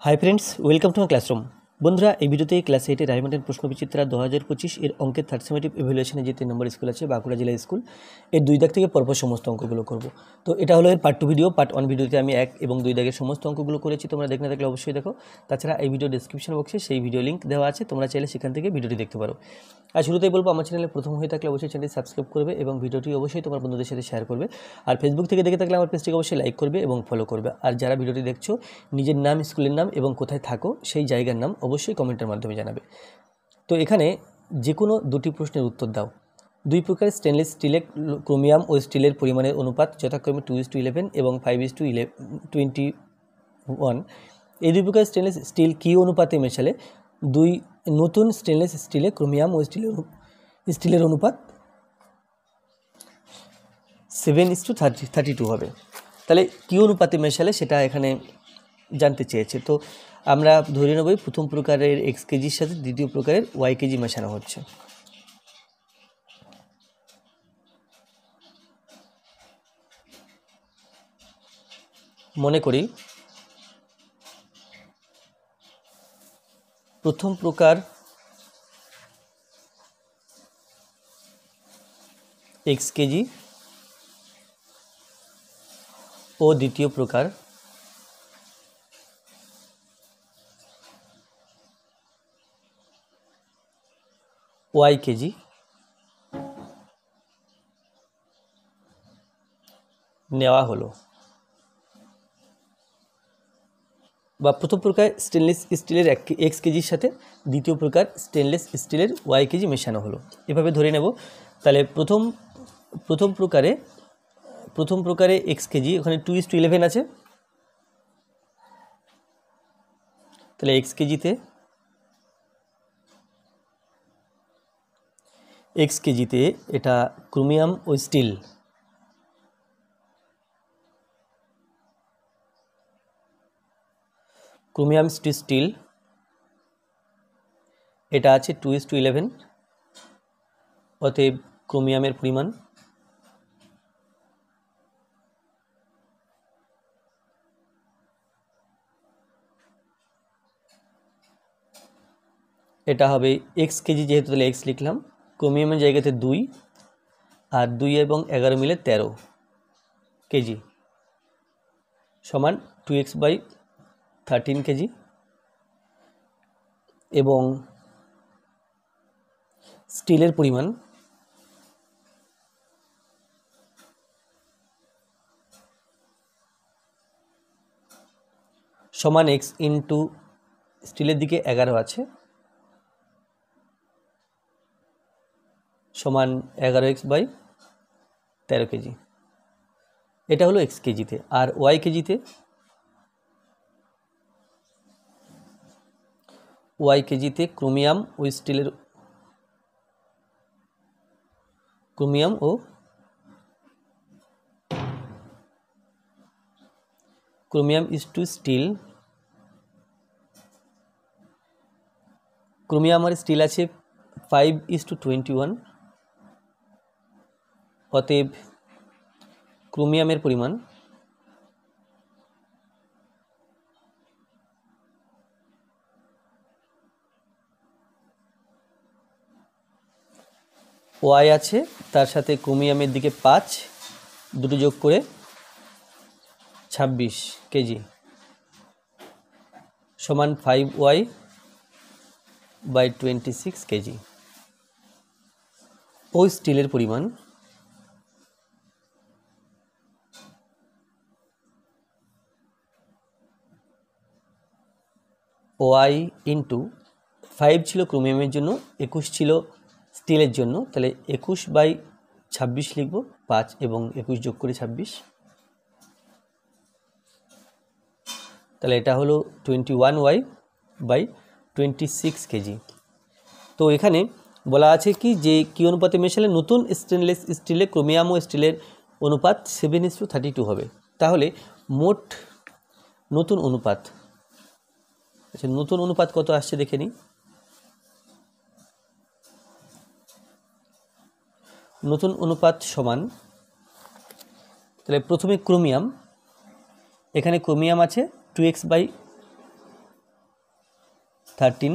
Hi friends, welcome to my classroom. বন্ধুরা, এই ভিডিওতে ক্লাস 8-এর রায়মার্টিন প্রশ্নবিচিত্রা 2025 এর অঙ্কের থার্ড সামেটিভ ইভ্যালুয়েশনে যে 3 নম্বর স্কুল আছে বাঁকুড়া জেলা স্কুল, এর 2 দাগ থেকে পরপর সমস্ত অঙ্কগুলো করব। তো এটা হলো এর পার্ট 2 ভিডিও। পার্ট 1 ভিডিওতে আমি 1 এবং 2 দাগের সমস্ত অঙ্কগুলো করেছি, তোমরা দেখে না থাকলে অবশ্যই দেখো। তাছাড়া এই ভিডিও ডেসক্রিপশন বক্সে সেই ভিডিও লিঙ্ক দেওয়া আছে, তোমরা চাইলে সেখান থেকে ভিডিওটি দেখতে পারো। আর শুরুতেই বলবো, আমার চ্যানেলে প্রথম হয়ে থাকলে অবশ্যই চ্যানেলটি সাবস্ক্রাইব করবে এবং ভিডিওটি অবশ্যই তোমার বন্ধুদের সাথে শেয়ার করবে। আর ফেসবুক থেকে দেখে থাকলে আমার পেজটিকে অবশ্যই লাইক করবে এবং ফলো করবে। আর যারা ভিডিওটি দেখছো, নিজের নাম, স্কুলের নাম এবং কোথায় থাকো সেই জায়গার নাম অবশ্যই কমেন্টের মাধ্যমে জানাবে। তো এখানে যে কোনো দুটি প্রশ্নের উত্তর দাও। 2 প্রকার স্টেনলেস স্টিলে ক্রোমিয়াম ও স্টিলের পরিমাণের অনুপাত যথাক্রমে 2:11 এবং 5:21। এই 2 প্রকার স্টেনলেস স্টিল কী অনুপাতে মেশালে নতুন স্টেনলেস স্টিলে ক্রোমিয়াম ও স্টিলের অনুপাত 7:32 হবে। তাহলে কী অনুপাতে মেশালে সেটা এখানে জানতে চেয়েছে। তো আমরা ধরে নেব প্রথম প্রকারের x কেজির সাথে দ্বিতীয় প্রকারের y কেজি মেশানো হচ্ছে। মনে করি প্রথম প্রকার x কেজি ও দ্বিতীয় প্রকার y কেজি নেওয়া হলো, বা প্রথম প্রকার স্টেনলেস স্টিলের x কেজির সাথে দ্বিতীয় প্রকার স্টেনলেস স্টিলের y কেজি মেশানো হলো, এভাবে ধরে নেব। তাহলে প্রথম প্রকারে x কেজি, ওখানে 2:11 আছে। তাহলে x কেজিতে এটা ক্রোমিয়াম ও স্টিল, স্টিল এটা আছে 2:11। অতএব ক্রোমিয়ামের পরিমাণ এটা হবে x কেজি, যেহেতু তাহলে x লিখলাম, ক্রোমিয়ামের জায়গাতে 2, আর 2 এবং 11 মিলে 13 কেজি সমান 2x/13 কেজি। এবং স্টিলের পরিমাণ সমান x ইন্টু স্টিলের দিকে 11 আছে, সমান 11x/13 কেজি। এটা হলো x কেজিতে। আর y কেজিতে ক্রোমিয়াম ও chromium is to steel, chromium আর স্টিল আছে 5:21। অতএব ক্রোমিয়ামের পরিমাণ y আছে, তার সাথে ক্রোমিয়ামের দিকে 5, দুটো যোগ করে 26 কেজি সমান 5y/26 কেজি। ও স্টিলের পরিমাণ y ইন্টু 5 ছিল ক্রোমিয়ামের জন্য, 21 ছিল স্টিলের জন্য। তাহলে 21/26 লিখব, 5 এবং 21 যোগ করে 26। তাহলে এটা হলো 21y/26 কেজি। তো এখানে বলা আছে কি অনুপাতে মেশালে নতুন স্টেনলেস স্টিলে ক্রোমিয়াম ও স্টিলের অনুপাত 7:32 হবে। তাহলে মোট নতুন অনুপাত, আচ্ছা নতুন অনুপাত কত আসছে দেখে নিই। নতুন অনুপাত সমান, তাহলে প্রথমে ক্রোমিয়াম, এখানে ক্রোমিয়াম আছে 2x/13 13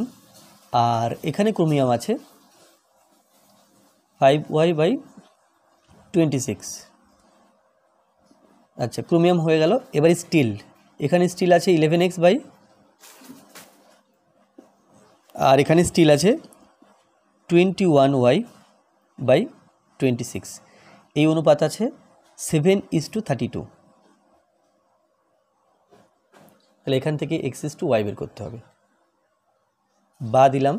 আর এখানে ক্রোমিয়াম আছে 5y/26। আচ্ছা, ক্রোমিয়াম হয়ে গেল। এবার স্টিল, এখানে স্টিল আছে 11x আর এখানে স্টিল আছে 21y/26। এই অনুপাত আছে 7:32। তাহলে এখান থেকে x/y বের করতে হবে। বা দিলাম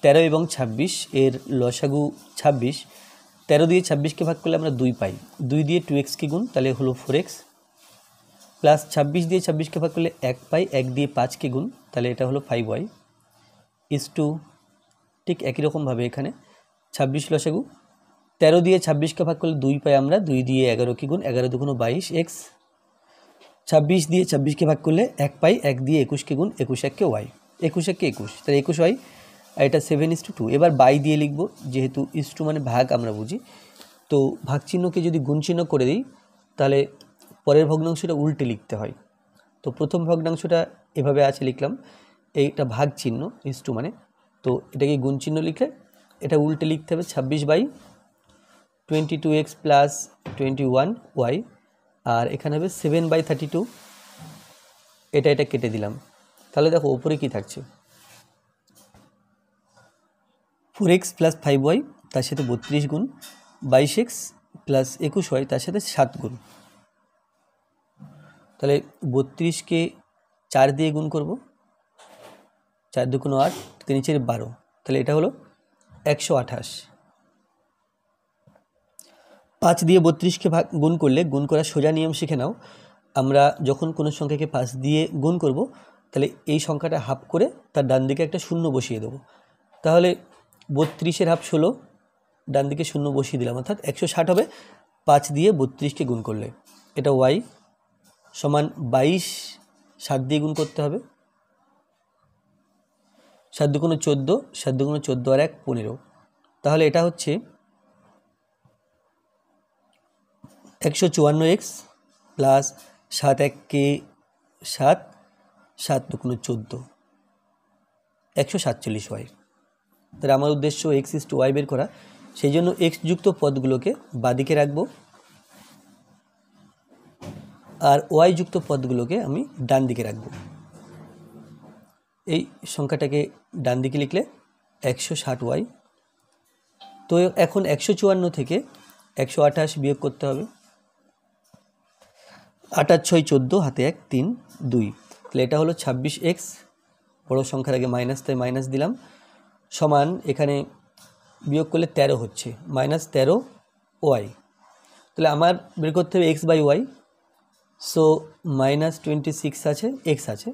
13 এবং 26 এর লসাগু 26। 13 দিয়ে 26কে ভাগ করলে আমরা 2 পাই, 2 দিয়ে 2x কে গুণ, তাহলে হলো 4x, প্লাস 26 দিয়ে 26কে ভাগ করলে 1 পাই, 1 দিয়ে 5কে গুণ, তাহলে এটা হলো 5y ইস টু। ঠিক একই রকমভাবে এখানে 26 লসাগু, 13 দিয়ে 26কে ভাগ করলে 2 পাই আমরা, 2 দিয়ে 11কে গুণ, 11 দুগুণ 22x, 26 দিয়ে 26কে ভাগ করলে 1 পাই, 1 দিয়ে 21কে গুণ, 21 1 y, 21 1 21, তাহলে 21y, আর এটা 7:2। এবার বাই দিয়ে লিখব, যেহেতু ইস টু মানে ভাগ আমরা বুঝি, তো ভাগ চিহ্নকে যদি গুণ চিহ্ন করে দিই তাহলে পরের ভগ্নাংশটা উল্টে লিখতে হয়। তো প্রথম ভগ্নাংশটা এভাবে আছে, লিখলাম, এইটা ভাগ চিহ্ন ইস টু মানে, তো এটাকে গুণ চিহ্ন লিখে এটা উল্টে লিখতে হবে 26/22x প্লাস 21y, আর এখানে হবে 7/32। এটা কেটে দিলাম, তাহলে দেখো উপরে কি থাকছে, 4x প্লাস 5y তার সাথে 32 গুণ, 22x প্লাস 21y তার সাথে 7 গুণ। তাহলে 32কে 4 দিয়ে গুণ করব, 4 দুগুণ 8, 3 4 12, তাহলে এটা হলো 128। 5 দিয়ে 32কে গুণ করলে, গুণ করার সোজা নিয়ম শিখে নাও, আমরা যখন কোনো সংখ্যাকে 5 দিয়ে গুণ করব তাহলে এই সংখ্যাটা হাফ করে তার ডান দিকে একটা শূন্য বসিয়ে দেবো। তাহলে 32-এর হাফ 16, ডান দিকে শূন্য বসিয়ে দিলাম, অর্থাৎ 160 হবে 5 দিয়ে 32কে গুণ করলে। এটা y সমান 22, 7 দিয়ে গুণ করতে হবে, 7 দুগুণ 14, 7 দুগুণ 14 আর 1 15, তাহলে এটা হচ্ছে 154x প্লাস 7 1 7, 7 দুগুণ 14, 147y। তাহলে আমার উদ্দেশ্য x/y বের করা, সেই জন্য x যুক্ত পদগুলোকে বাদিকে রাখবো আর y যুক্ত পদগুলোকে আমি ডান দিকে রাখবো। এই সংখ্যাটাকে ডান দিকে লিখলে 160y। তো এখন 154 থেকে 128 বিয়োগ করতে হবে, 8 আর 6 14, হাতে 1 3 2, তাহলে এটা হলো 26x, বড় সংখ্যার আগে মাইনাস, তাই মাইনাস দিলাম, সমান এখানে বিয়োগ করলে 13 হচ্ছে, -13y। তাহলে আমার বের করতে হবে x/y, সো -26 আছে, x আছে,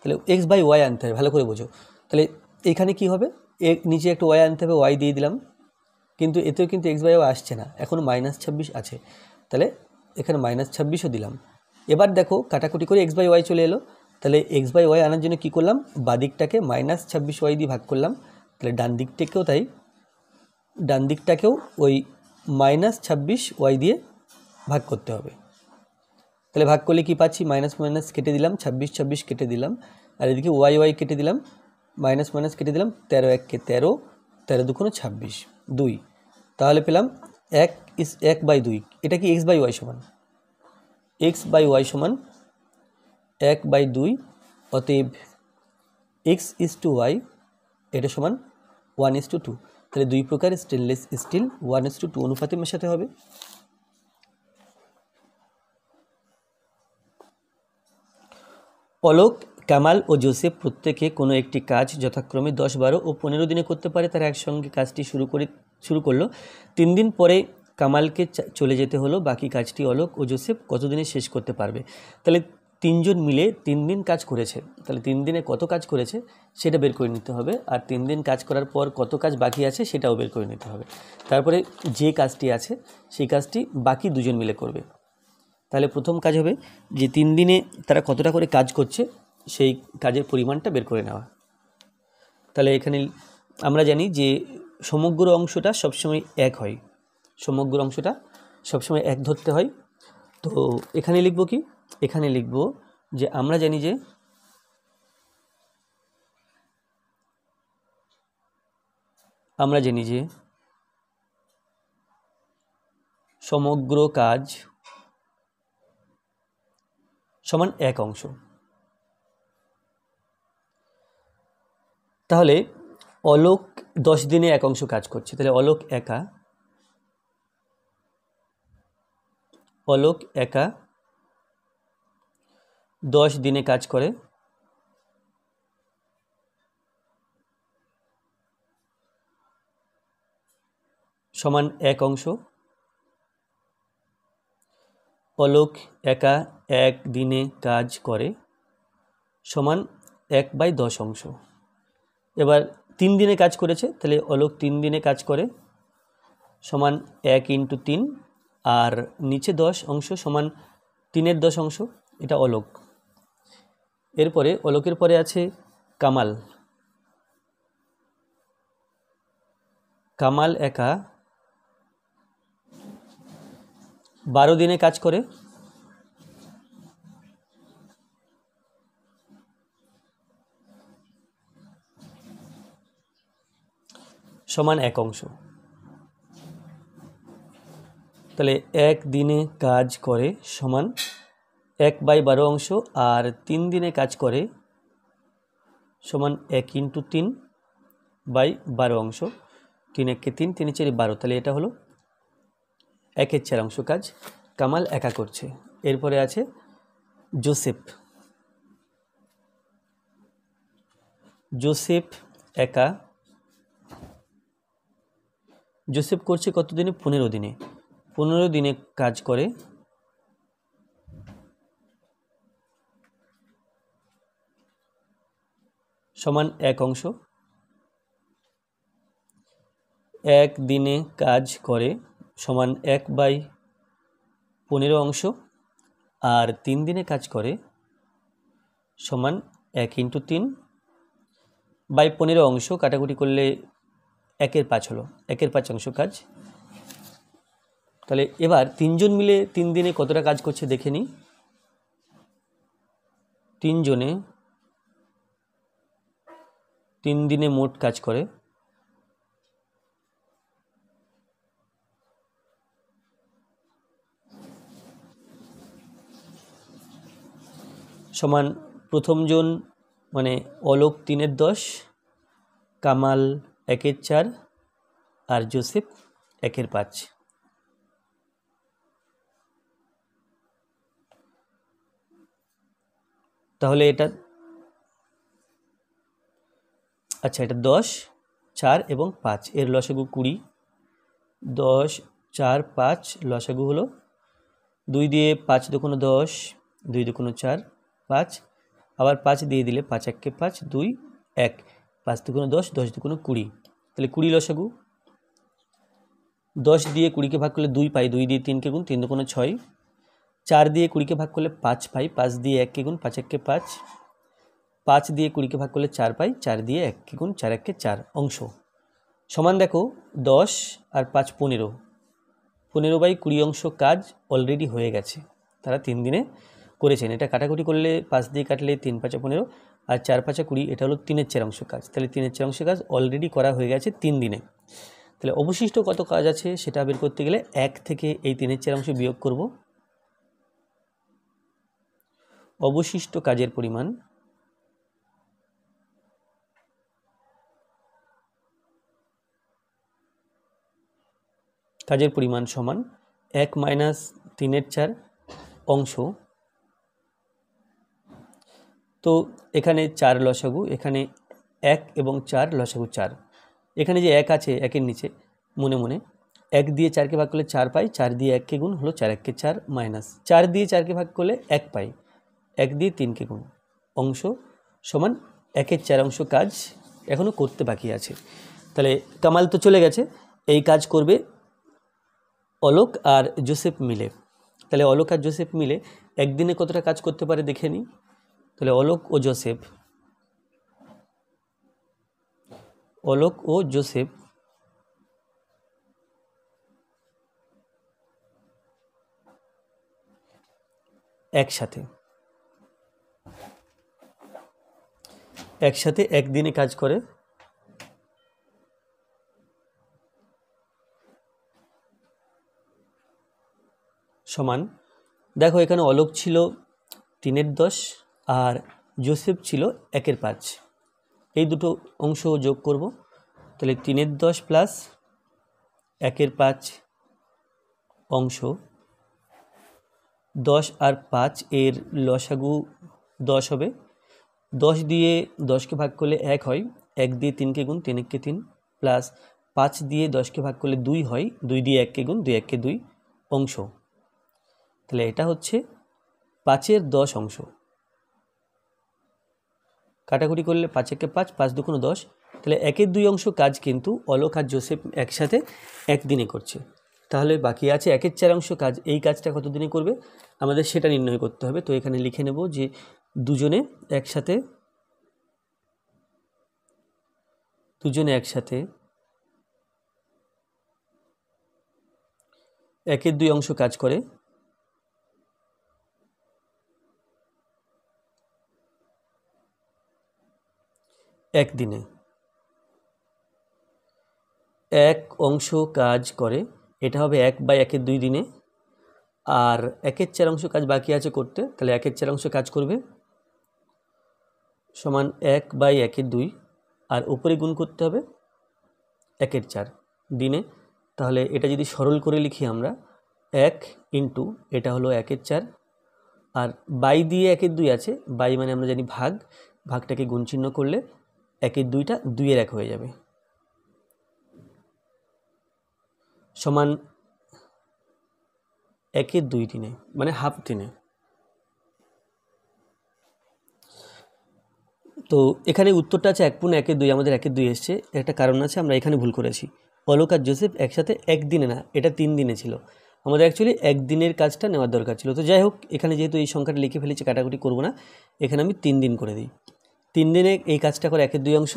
তাহলে x/y আনতে হবে, ভালো করে বোঝো। তাহলে এখানে কি হবে, নিচে একটা y আনতে হবে, y দিয়ে দিলাম, কিন্তু এতেও কিন্তু x/y আসছে না, এখন -26 আছে, তাহলে এখানে -26ও দিলাম। এবার দেখো কাটাকুটি করে x/y চলে এলো, তাহলে x/y আনার জন্য কি করলাম, বাদিকটাকে -26y দিয়ে ভাগ করলাম, তাহলে ডান দিকটাকেও তাই, ডান দিকটাকেও ওই -26y দিয়ে ভাগ করতে হবে। তাহলে ভাগ করলে কি পাচ্ছি, মাইনাস মাইনাস কেটে দিলাম, 26 26 কেটে দিলাম, আর এদিকে y কেটে দিলাম, মাইনাস মাইনাস কেটে দিলাম, 13 1 কে 13, 13 দুগুণ 26 2, তাহলে পেলাম 1/2। এটা কি x/y সমান, x/y সমান 1/2, অতএব x/y এটা সমান 1:2। তাহলে দুই প্রকার স্টেনলেস স্টিল 1:2 অনুপাতে মেশাতে হবে। অলোক, কামাল ও জোসেফ প্রত্যেকে কোনো একটি কাজ যথাক্রমে 10 12 ও 15 দিনে করতে পারে। তারা একসঙ্গে কাজটি শুরু করলো। 3 দিন পরে কামালকে চলে যেতে হলো, বাকি কাজটি অলোক ও জোসেফ কতদিনে শেষ করতে পারবে। তাহলে 3 জন মিলে 3 দিন কাজ করেছে, তাহলে 3 দিনে কত কাজ করেছে সেটা বের করে নিতে হবে, আর 3 দিন কাজ করার পর কত কাজ বাকি আছে সেটাও বের করে নিতে হবে। তারপরে যে কাজটি আছে সেই কাজটি বাকি 2 জন মিলে করবে। তাহলে প্রথম কাজ হবে যে 3 দিনে তারা কতটা করে কাজ করছে সেই কাজের পরিমাণটা বের করে নেওয়া। তাহলে এখানে আমরা জানি যে সমগ্র অংশটা সবসময় 1 হয়, সমগ্র অংশটা সবসময় 1 ধরতে হয়। তো এখানে লিখব কি, এখানে লিখব যে আমরা জানি যে আমরা জানি যে সমগ্র কাজ সমান 1 অংশ। তাহলে অলোক 10 দিনে 1 অংশ কাজ করছে, তাহলে অলোক একা 10 দিনে কাজ করে সমান 1 অংশ। অলোক একা 1 দিনে কাজ করে সমান 1/10 অংশ। এবার 3 দিনে কাজ করেছে, তাহলে অলোক 3 দিনে কাজ করে সমান 1 × 3, আর নিচে 10 অংশ সমান 3-এর 10 অংশ, এটা অলোক। এরপরে অলোকের পরে আছে কামাল। কামাল একা 12 দিনে কাজ করে সমান 1 অংশ। তাহলে 1 দিনে কাজ করে সমান 1/12 অংশ, আর 3 দিনে কাজ করে সমান 1 × 3/12 অংশ। 3 × 3, 3 × 4 12, তাহলে এটা হলো 1/4 অংশ কাজ কামাল একা করছে। এরপরে আছে জোসেফ। জোসেফ করছে কত দিনে? 15 দিনে। 15 দিনে কাজ করে সমান 1 অংশ। 1 দিনে কাজ করে সমান 1/15 অংশ, আর 3 দিনে কাজ করে সমান 1 × 3/15 অংশ, কাটাকুটি করলে 1/5 হলো, 1/5 অংশ কাজ। তাহলে এবার 3 জন মিলে 3 দিনে কতটা কাজ করছে দেখে নিই। 3 জনে 3 দিনে মোট কাজ করে সমান, প্রথম জন মানে অলোক 3-এর 10, কামাল 1/4, আর জোসেফ 1/5। তাহলে এটা আচ্ছা, এটা 10, 4 এবং 5, এর লসাগু 20। 10, 4, 5, লসাগু হলো 2 দিয়ে 5 দুগুণে 10, 2 দুগুণে 4, 5, আবার 5 দিয়ে দিলে 5 × 1 = 5, 2 1, 5 দুগুণে 10, 10 দুগুণে 20, তাহলে 20 লসাগু। 10 দিয়ে 20কে ভাগ করলে 2 পাই, 2 দিয়ে 3কে গুণ, 3 দুগুণে 6, 4 দিয়ে 20কে ভাগ করলে 5 পাই, 5 দিয়ে 1কে গুণ, 5 × 1 = 5, 5 দিয়ে 20কে ভাগ করলে 4 পাই, 4 দিয়ে 1কে গুণ, 4 × 1 = 4 অংশ। সমান দেখো 10 আর 5 15, 15/20 অংশ কাজ অলরেডি হয়ে গেছে, তারা 3 দিনে করেছেন। এটা কাটাকুটি করলে 5 দিয়ে কাটলে 3 × 5 = 15, আর 4 × 5 = 20, এটা হলো 3/4 অংশ কাজ। তাহলে 3/4 অংশ কাজ অলরেডি করা হয়ে গেছে 3 দিনে। তাহলে অবশিষ্ট কত কাজ আছে সেটা বের করতে গেলে 1 থেকে এই 3/4 অংশ বিয়োগ করব। অবশিষ্ট কাজের পরিমাণ সমান 1 - 3/4 অংশ। তো এখানে 4 লসাগু, এখানে 1 এবং 4 লসাগু 4, এখানে যে 1 আছে 1-এর নিচে মনে মনে 1 দিয়ে 4কে ভাগ করলে 4 পাই, 4 দিয়ে 1কে গুণ হলো 4 × 1 = 4, মাইনাস 4 দিয়ে 4কে ভাগ করলে 1 পাই, 1 দিয়ে 3কে গুণ, অংশ সমান 1/4 অংশ কাজ এখনও করতে বাকি আছে। তাহলে কামাল তো চলে গেছে, এই কাজ করবে অলোক আর জোসেফ মিলে। তাহলে অলোক আর জোসেফ মিলে একদিনে কতটা কাজ করতে পারে দেখে নিই। তাহলে অলোক ও জোসেফ একসাথে একদিনে কাজ করে সমান, দেখো এখানে অলোক ছিল 3/10 আর জোসেফ ছিল 1/5, এই দুটো অংশ যোগ করব, তাহলে 3/10 প্লাস 1/5 অংশ 10 আর 5 এর লসাগু 10 হবে, 10 দিয়ে 10কে ভাগ করলে 1 হয়, 1 দিয়ে 3কে গুণ 3 1 3 প্লাস 5 দিয়ে 10কে ভাগ করলে 2 হয়, 2 দিয়ে 1কে গুণ 2 1 2 অংশ, তাহলে এটা হচ্ছে 5 10 অংশ। কাটাকুটি করলে 5 1 5, 5 2 10, তাহলে 1 2 অংশ কাজ কিন্তু অলোক আর জোসেফ একসাথে একদিনে করছে। তাহলে বাকি আছে 1 4 অংশ কাজ, এই কাজটা কত দিনে করবে আমাদের সেটা নির্ণয় করতে হবে। তো এখানে লিখে নেব যে দুজনে একসাথে 1 2 অংশ কাজ করে, একদিনে 1 অংশ কাজ করে, এটা হবে 1/1 দিনে, আর 1 4 অংশ কাজ বাকি আছে করতে, তাহলে 1 4 অংশ কাজ করবে সমান 1/1 আর উপরে গুণ করতে হবে 1 4 দিনে। তাহলে এটা যদি সরল করে লিখি আমরা 1 ইন্টু এটা হলো 1 4, আর বাই দিয়ে 1 2 আছে, বাই মানে আমরা জানি ভাগ, ভাগটাকে গুণ চিহ্ন করলে 1 2টা 2 1 হয়ে যাবে, সমান 1 2 দিনে মানে হাফ দিনে। তো এখানে উত্তরটা আছে 1/1 আমাদের 1 2 এসছে, একটা কারণ আছে, আমরা এখানে ভুল করেছি। অলোক আর জোসেফ একসাথে একদিনে না, এটা 3 দিনে ছিল, আমাদের অ্যাকচুয়ালি একদিনের কাজটা নেওয়ার দরকার ছিল। তো যাই হোক, এখানে যেহেতু এই সংখ্যাটা লিখে ফেলেছি কাটাকুটি করব না, এখানে আমি 3 দিন করে দিই। 3 দিনে এই কাজটা করে 1 2 অংশ,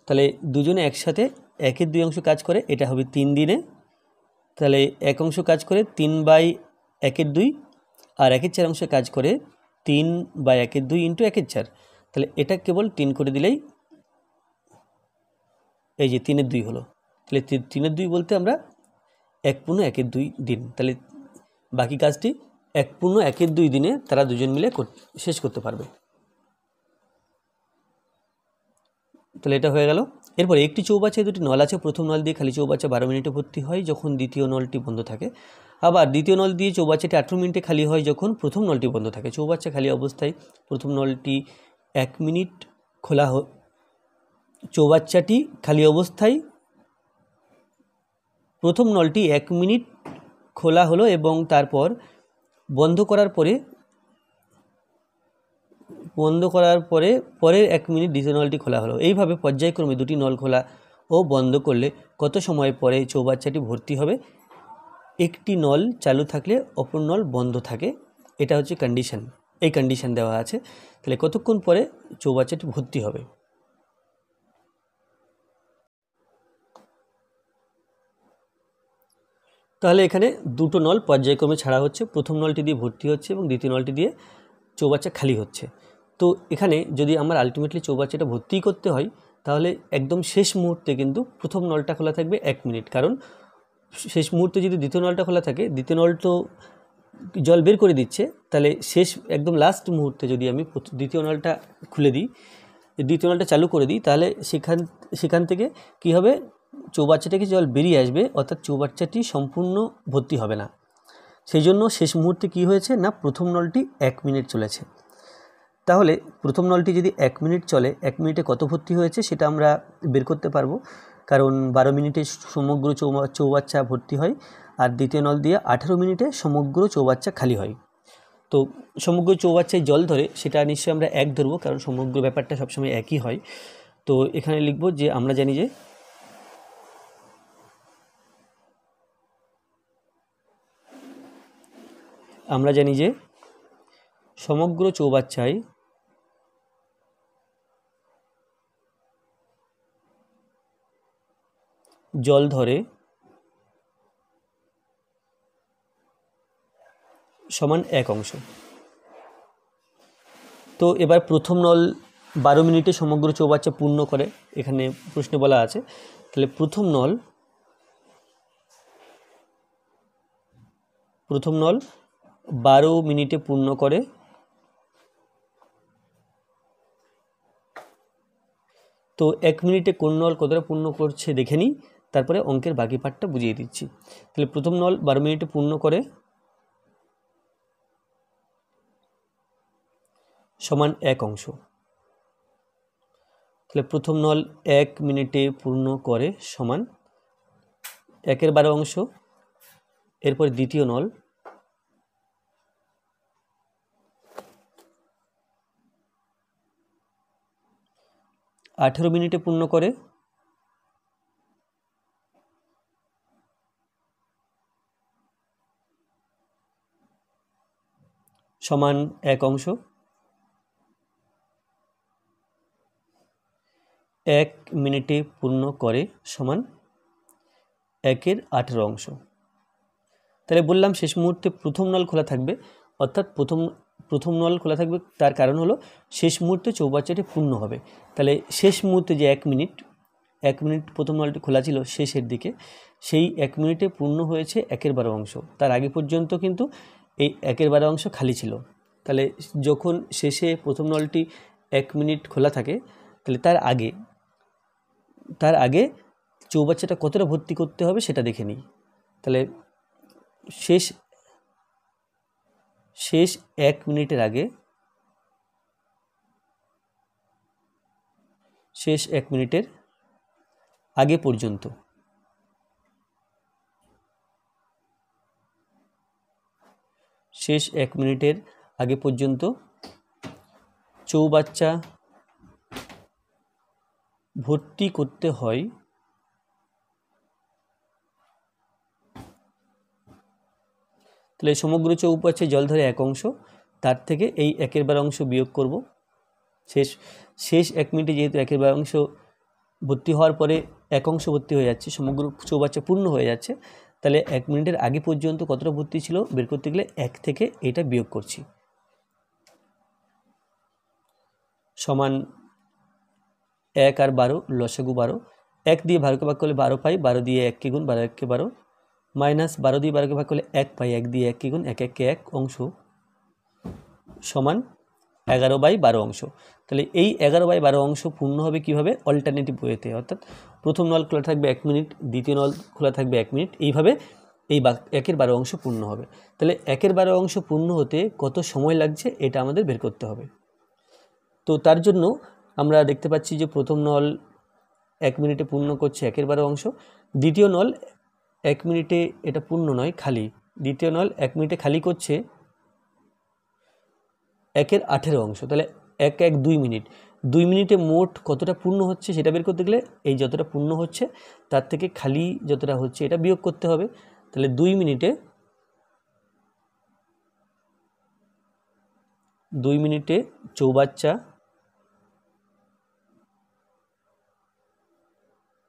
তাহলে দুজনে একসাথে 1 2 অংশ কাজ করে, এটা হবে 3 দিনে, তাহলে 1 অংশ কাজ করে 3/1 2, আর 1 4 অংশ কাজ করে 3/1 2 ইন্টু 1 4, তাহলে এটা কেবল 3 করে দিলেই এই যে 3 2 হলো, তাহলে 3 2 বলতে আমরা 1/1 2 দিন, তাহলে বাকি কাজটি 1/1 2 দিনে তারা দুজন মিলে শেষ করতে পারবে। তাহলে এটা হয়ে গেল। এরপর একটি চৌবাচ্চায় দুটি নল আছে, প্রথম নল দিয়ে খালি চৌবাচ্চা 12 মিনিটে ভর্তি হয় যখন দ্বিতীয় নলটি বন্ধ থাকে, আবার দ্বিতীয় নল দিয়ে চৌবাচ্চাটি 18 মিনিটে খালি হয় যখন প্রথম নলটি বন্ধ থাকে। চৌবাচ্চা খালি অবস্থায় প্রথম নলটি 1 মিনিট খোলা চৌবাচ্চাটি খালি অবস্থায় প্রথম নলটি 1 মিনিট খোলা হলো এবং তারপর বন্ধ করার পরে পরের 1 মিনিট দ্বিতীয় নলটি খোলা হলো। এইভাবে পর্যায়ক্রমে দুটি নল খোলা ও বন্ধ করলে কত সময় পরে চৌবাচ্চাটি ভর্তি হবে? একটি নল চালু থাকলে অপর নল বন্ধ থাকে, এটা হচ্ছে কন্ডিশন, এই কন্ডিশন দেওয়া আছে। তাহলে কতক্ষণ পরে চৌবাচ্চাটি ভর্তি হবে? তাহলে এখানে দুটো নল পর্যায়ক্রমে ছাড়া হচ্ছে, প্রথম নলটি দিয়ে ভর্তি হচ্ছে এবং দ্বিতীয় নলটি দিয়ে চৌবাচ্চা খালি হচ্ছে। তো এখানে যদি আমার আলটিমেটলি চৌবাচ্চাটা ভর্তি করতে হয় তাহলে একদম শেষ মুহূর্তে কিন্তু প্রথম নলটা খোলা থাকবে 1 মিনিট, কারণ শেষ মুহূর্তে যদি দ্বিতীয় নলটা খোলা থাকে, দ্বিতীয় নল তো জল বের করে দিচ্ছে, তাহলে শেষ একদম লাস্ট মুহূর্তে যদি আমি দ্বিতীয় নলটা খুলে দিই, দ্বিতীয় নলটা চালু করে দিই, তাহলে সেখান থেকে কি হবে, চৌবাচ্চা থেকে জল বেরিয়ে আসবে, অর্থাৎ চৌবাচ্চাটি সম্পূর্ণ ভর্তি হবে না। সেই জন্য শেষ মুহূর্তে কি হয়েছে না, প্রথম নলটি 1 মিনিট চলেছে। তাহলে প্রথম নলটি যদি 1 মিনিট চলে, 1 মিনিটে কত ভর্তি হয়েছে সেটা আমরা বের করতে পারবো, কারণ 12 মিনিটে সমগ্র চৌবাচ্চা ভর্তি হয়, আর দ্বিতীয় নল দিয়ে 18 মিনিটে সমগ্র চৌবাচ্চা খালি হয়। তো সমগ্র চৌবাচ্চায় জল ধরে সেটা নিশ্চয়ই আমরা 1 ধরবো, কারণ সমগ্র ব্যাপারটা সবসময় একই হয়। তো এখানে লিখব যে আমরা জানি যে সমগ্র চৌবাচ্চায় জল ধরে সমান 1 অংশ। তো এবার প্রথম নল 12 মিনিটে সমগ্র চৌবাচ্চা পূর্ণ করে, এখানে প্রশ্নে বলা আছে। তাহলে প্রথম নল 12 মিনিটে পূর্ণ করে। তো 1 মিনিটে কোন নল কতটা পূর্ণ করছে দেখে নিই, তারপরে অঙ্কের বাকি পার্টটা বুঝিয়ে দিচ্ছি। তাহলে প্রথম নল 12 মিনিটে পূর্ণ করে সমান 1 অংশ। তাহলে প্রথম নল 1 মিনিটে পূর্ণ করে সমান 1/12 অংশ। এরপর দ্বিতীয় নল 18 মিনিটে পূর্ণ করে সমান 1 অংশ। 1 মিনিটে পূর্ণ করে সমান 1/18 অংশ। তাহলে বললাম শেষ মুহূর্তে প্রথম নল খোলা থাকবে, অর্থাৎ প্রথম নল খোলা থাকবে, তার কারণ হলো শেষ মুহূর্তে চৌবাচ্চাটি পূর্ণ হবে। তাহলে শেষ মুহূর্তে যে 1 মিনিট প্রথম নলটি খোলা ছিল শেষের দিকে, সেই 1 মিনিটে পূর্ণ হয়েছে 1/12 অংশ। তার আগে পর্যন্ত কিন্তু এই 1/12 অংশ খালি ছিল। তাহলে যখন শেষে প্রথম নলটি 1 মিনিট খোলা থাকে, তাহলে তার আগে চৌবাচ্চাটা কতটা ভর্তি করতে হবে সেটা দেখে নিই। তাহলে শেষ 1 মিনিটের আগে, শেষ 1 মিনিটের আগে পর্যন্ত শেষ 1 মিনিটের আগে পর্যন্ত চৌবাচ্চা ভর্তি করতে হয় তাহলে সমগ্র চৌবাচ্চায় জল ধরে 1 অংশ, তার থেকে এই 1/12 অংশ বিয়োগ করব। শেষ 1 মিনিটে যেহেতু 1/12 অংশ ভর্তি হওয়ার পরে 1 অংশ ভর্তি হয়ে যাচ্ছে, সমগ্র চৌবাচ্চা পূর্ণ হয়ে যাচ্ছে, তাহলে 1 মিনিটের আগে পর্যন্ত কতটা ভর্তি ছিল বের করতে গেলে 1 থেকে এটা বিয়োগ করছি, সমান 1 আর 12 লসাগু 12। 1 দিয়ে 12কে ভাগ করলে 12 পাই, 12 দিয়ে 1কে গুণ, 12 1কে 12, মাইনাস 12 দিয়ে 12কে ভাগ করলে 1 পাই, 1 দিয়ে 1কে গুণ, 1 1কে 1 অংশ সমান 11/12 অংশ। তাহলে এই 11/12 অংশ পূর্ণ হবে কীভাবে? অল্টারনেটিভ ওয়েতে, অর্থাৎ প্রথম নল খোলা থাকবে 1 মিনিট, দ্বিতীয় নল খোলা থাকবে 1 মিনিট, এইভাবে এই 1/12 অংশ পূর্ণ হবে। তাহলে 1/12 অংশ পূর্ণ হতে কত সময় লাগছে এটা আমাদের বের করতে হবে। তো তার জন্য আমরা দেখতে পাচ্ছি যে প্রথম নল 1 মিনিটে পূর্ণ করছে 1/12 অংশ, দ্বিতীয় নল 1 মিনিটে এটা পূর্ণ নয়, খালি। দ্বিতীয় নল 1 মিনিটে খালি করছে 1/18 অংশ। তাহলে 1 1 2 মিনিট, 2 মিনিটে মোট কতটা পূর্ণ হচ্ছে সেটা বের করতে গেলে এই যতটা পূর্ণ হচ্ছে তার থেকে খালি যতটা হচ্ছে এটা বিয়োগ করতে হবে। তাহলে 2 মিনিটে চৌবাচ্চা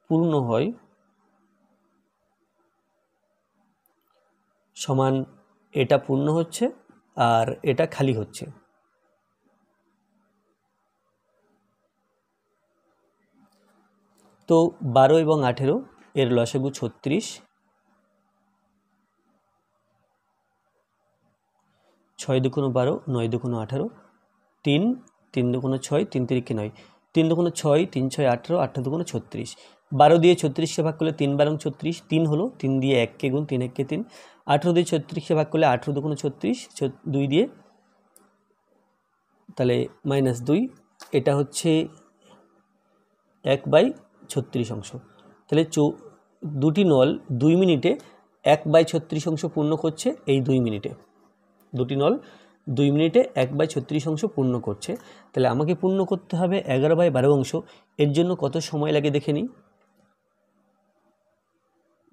পূর্ণ হয় সমান এটা পূর্ণ হচ্ছে আর এটা খালি হচ্ছে। তো 12 এবং 18 এর লসাগু 36, 6 দুগুণ 12, 9 দুগুণ 18, 3 3 দুগুণ 6, 3 তিরিকে 9, 3 দুগুণ 6, 3 6 18, 18 দুগুণ 36, 12 দিয়ে 36কে ভাগ করলে 3 12 36, 3 হলো, 3 দিয়ে 1কে গুণ, 3 1কে 3, 18 দিয়ে 36কে ভাগ করলে 18 দুগুণ 36, 2 দিয়ে তাহলে -2, এটা হচ্ছে 1/36 অংশ। তাহলে দুটি নল 2 মিনিটে 1/36 অংশ পূর্ণ করছে, এই 2 মিনিটে দুটি নল 2 মিনিটে 1/36 অংশ পূর্ণ করছে। তাহলে আমাকে পূর্ণ করতে হবে 11/12 অংশ। এর জন্য কত সময় লাগে দেখে নিই।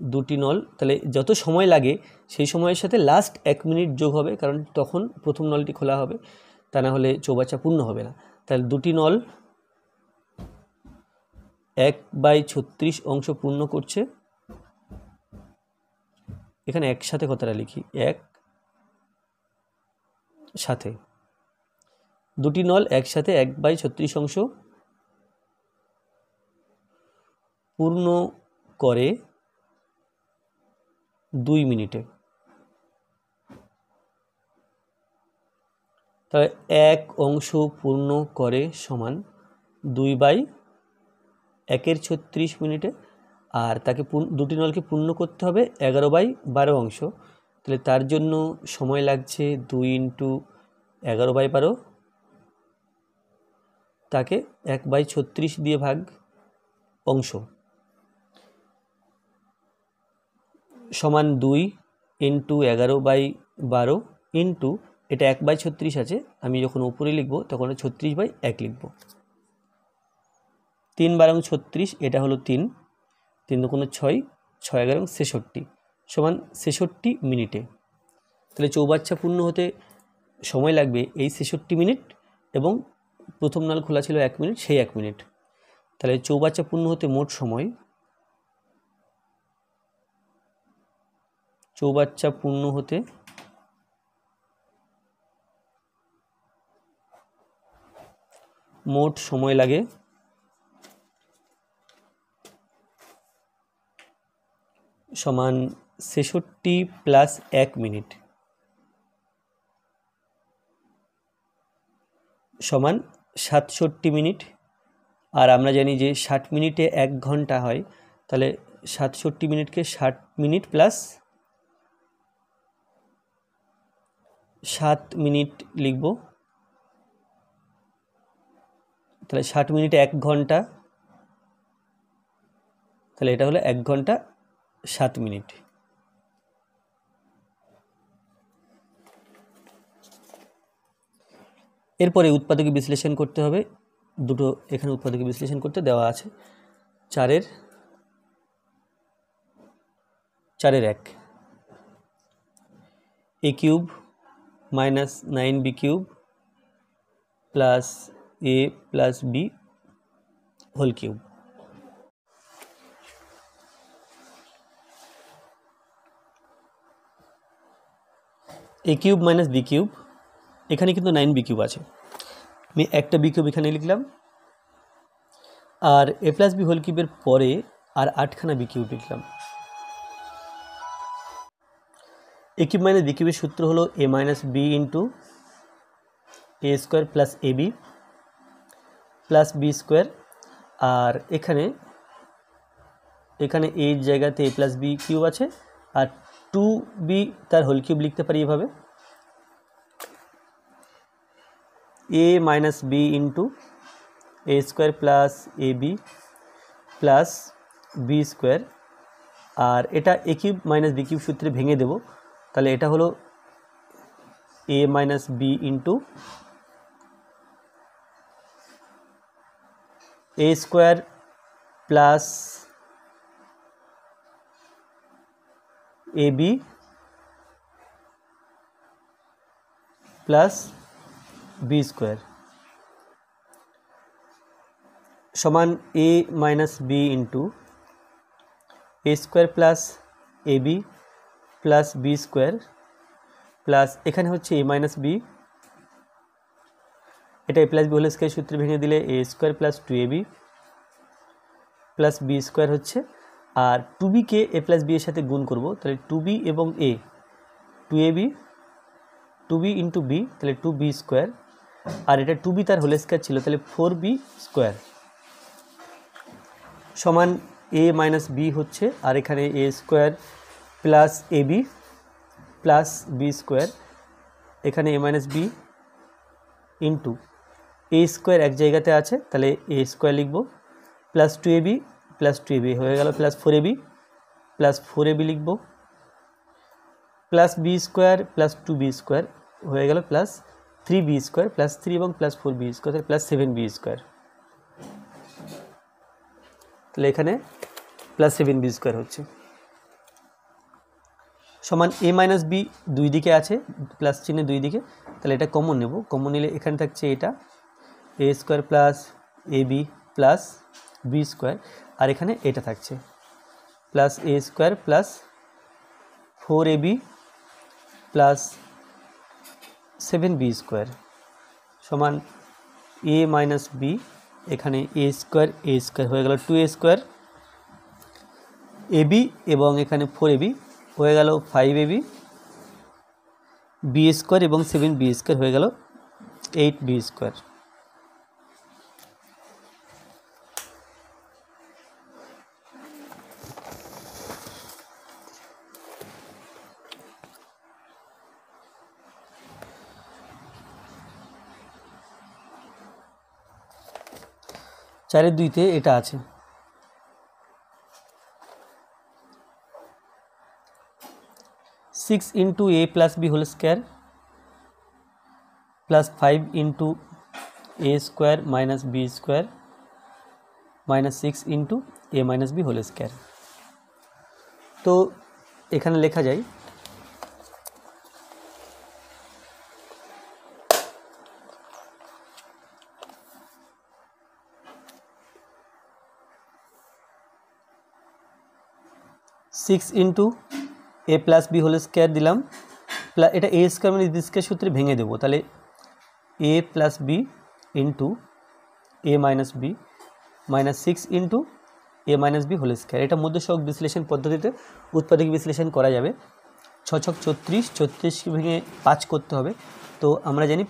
দুটি নল, তাহলে যত সময় লাগে সেই সময়ের সাথে লাস্ট 1 মিনিট যোগ হবে, কারণ তখন প্রথম নলটি খোলা হবে, তা না হলে চৌবাচ্চা পূর্ণ হবে না। তাহলে দুটি নল 1/36 অংশ পূর্ণ করছে। এখানে একসাথে কথাটা লিখি, এক সাথে, দুটি নল একসাথে 1/36 অংশ পূর্ণ করে 2 মিনিটে। তবে 1 অংশ পূর্ণ করে সমান 2/1/36 মিনিটে, আর তাকে দুটি নলকে পূর্ণ করতে হবে 11/12 অংশ। তাহলে তার জন্য সময় লাগছে 2 × 11/12, তাকে 1/36 দিয়ে ভাগ অংশ সমান 2 × 11/12 ইন্টু এটা 1/36 আছে, আমি যখন উপরে লিখব তখন 36/1 লিখব। 3 × 36, এটা হলো 3, 3 × 6, 6 × 11 66 সমান 66 মিনিটে। তাহলে চৌবাচ্চা পূর্ণ হতে সময় লাগবে এই 66 মিনিট, এবং প্রথম নল খোলা ছিল 1 মিনিট, সেই 1 মিনিট। তাহলে চৌবাচ্চা পূর্ণ হতে মোট সময়, চৌবাচ্চা পূর্ণ হতে মোট সময় লাগে সমান 66 + 1 মিনিট সমান 67 মিনিট। আর আমরা জানি যে 60 মিনিটে 1 ঘন্টা হয়, তাহলে 67 মিনিটকে 60 মিনিট প্লাস 7 মিনিট লিখব। তাহলে 60 মিনিটে 1 ঘন্টা, তাহলে এটা হলো 1 ঘন্টা 7 মিনিট। এরপরে উৎপাদকে বিশ্লেষণ করতে হবে, দুটো এখানে উৎপাদকে বিশ্লেষণ করতে দেওয়া আছে। 4 এর 1 a³ - 9b³ plus a plus b whole cube. a³ - b³ এখানে কিন্তু 9b³ আছে, আমি একটা b³ এখানে লিখলাম, আর a প্লাস b হোল কিউবের পরে আর 8খানা b³ লিখলাম। a³ - b³ এর সূত্র হলো a - b × a² plus ab plus b², আর এখানে এর জায়গাতে a প্লাস b³ আছে, আর 2b তার হোল কিউব লিখতে পারি এভাবে, a - b × a² plus ab plus b², আর এটা a³ - b³ সূত্রে ভেঙে দেব। তাহলে এটা হলো a - b × a² plus ab plus b² সমান a - b × a² plus ab plus b² plus এখানে হচ্ছে a - b, এটা a plus b whole square সূত্রে ভেঙে দিলে a² plus 2ab plus b² হচ্ছে, আর 2b কে a প্লাস b এর সাথে গুণ করব, তাহলে 2b এবং a 2ab 2b × b, তাহলে 2b², আর এটা 2b তার হোল স্কয়ার ছিল, তাহলে 4b² সমান a - b হচ্ছে, আর এখানে a² plus ab plus b², এখানে a - b ইন্টু a² এক জায়গাতে আছে, তাহলে a² লিখব, প্লাস 2ab প্লাস 2ab হয়ে গেল প্লাস 4ab প্লাস 4ab লিখব, প্লাস b² প্লাস 2b² হয়ে গেল প্লাস 3b² প্লাস 3 এবং প্লাস 4b² প্লাস 7b², তাহলে এখানে প্লাস 7b² হচ্ছে সমান a - b দুই দিকে আছে, প্লাস চিহ্নে দুই দিকে, তাহলে এটা কমন নেব, কমন নিলে এখানে থাকছে এটা a² plus ab plus b², আর এখানে এটা থাকছে plus a² plus 4ab plus 7b² সমান a - b, এখানে a² হয়ে গেল 2a² ab, এবং এখানে 4ab হয়ে গেল 5ab, b² এবং 7b² হয়ে গেল 8b স্কোয়ার। চারের দুইতে এটা আছে, 6 into A plus B whole square plus 5 into A square minus B square minus 6 into A minus B whole square. तो एखाने लेखा जाए six into A plus B whole square दिलाम এটা ए स्क्वायर মানে স্কয়ার সূত্রে ভেঙে দেব, তাহলে ए plus B into A minus B minus 6 into A minus B whole square. এটা মধ্যসহগ বিশ্লেষণ পদ্ধতিতে উৎপাদক বিশ্লেষণ করা যাবে। 6 ছক 36, 36 কে ভেঙে 5 করতে হবে। তো আমরা জানি